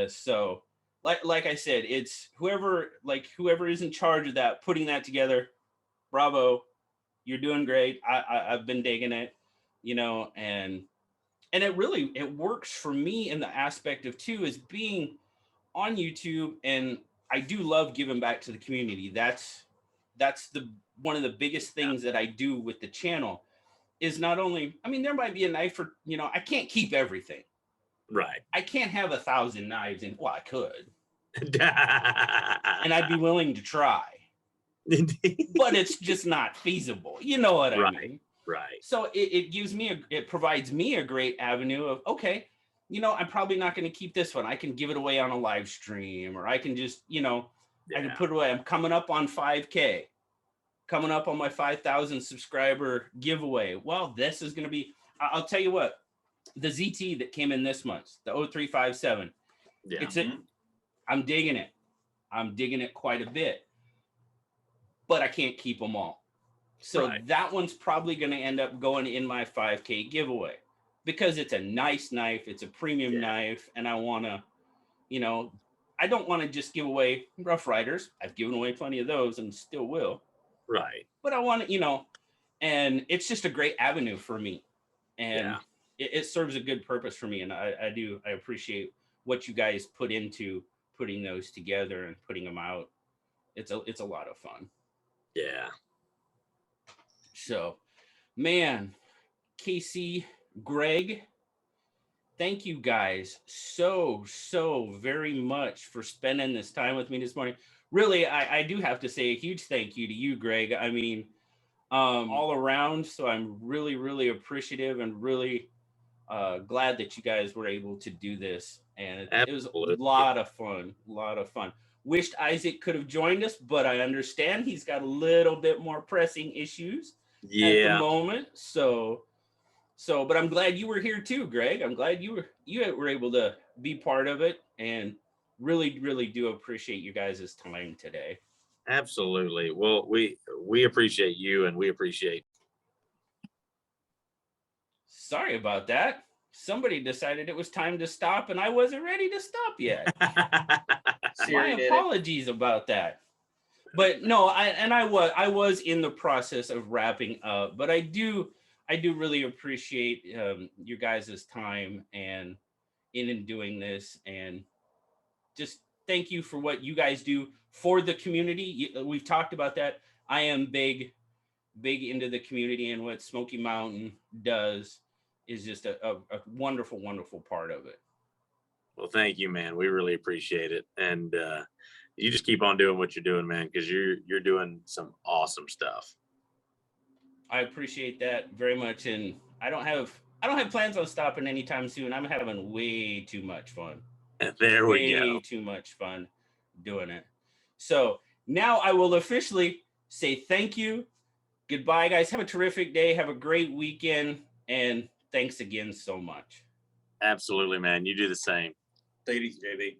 A: so like I said, it's whoever is in charge of that, putting that together. Bravo. You're doing great. I've been digging it, and it works for me in the aspect of too, is being on YouTube. And I do love giving back to the community. That's one of the biggest things that I do with the channel, is not only, I mean, there might be a knife for, I can't keep everything.
B: Right.
A: I can't have 1,000 knives well, I could. And I'd be willing to try. But it's just not feasible. You know what I mean?
B: Right.
A: So it gives me it provides me a great avenue of, okay, you know, I'm probably not going to keep this one. I can give it away on a live stream, or I can just, you know, I can put it away. I'm coming up on 5K, coming up on my 5,000 subscriber giveaway. Well, this is going to be, I'll tell you what, the ZT that came in this month, the 0357, I'm digging it. I'm digging it quite a bit, but I can't keep them all. So that one's probably going to end up going in my 5K giveaway because it's a nice knife. It's a premium knife. And I want to, you know, I don't want to just give away Rough Riders. I've given away plenty of those and still will.
B: Right.
A: But I want to, you know, and it's just a great avenue for me. And it serves a good purpose for me. And I appreciate what you guys put into putting those together and putting them out. It's a lot of fun.
B: Yeah.
A: So, man, Casey, Greg, thank you guys so very much for spending this time with me this morning. Really, I do have to say a huge thank you to you, Greg. I mean, all around. So I'm really appreciative and really glad that you guys were able to do this. And it was a lot of fun. Wished Isaac could have joined us, but I understand he's got a little bit more pressing issues at the moment. So, but I'm glad you were here too, Greg. I'm glad you were able to be part of it, and really do appreciate you guys' time today.
B: Absolutely. Well, we appreciate you, and we appreciate.
A: Sorry about that. Somebody decided it was time to stop, and I wasn't ready to stop yet. My apologies about that. But no, I was in the process of wrapping up, but I do really appreciate you guys' time and in doing this, and just thank you for what you guys do for the community. We've talked about that. I am big into the community, and what Smoky Mountain does is just a wonderful part of it.
B: Well, thank you, man. We really appreciate it. And you just keep on doing what you're doing, man, because you're doing some awesome stuff.
A: I appreciate that very much. And I don't have plans on stopping anytime soon. I'm having way too much fun.
B: There we go.
A: Way too much fun doing it. So now I will officially say thank you. Goodbye, guys. Have a terrific day. Have a great weekend. And thanks again so much.
B: Absolutely, man. You do the same.
C: Take it easy, JB.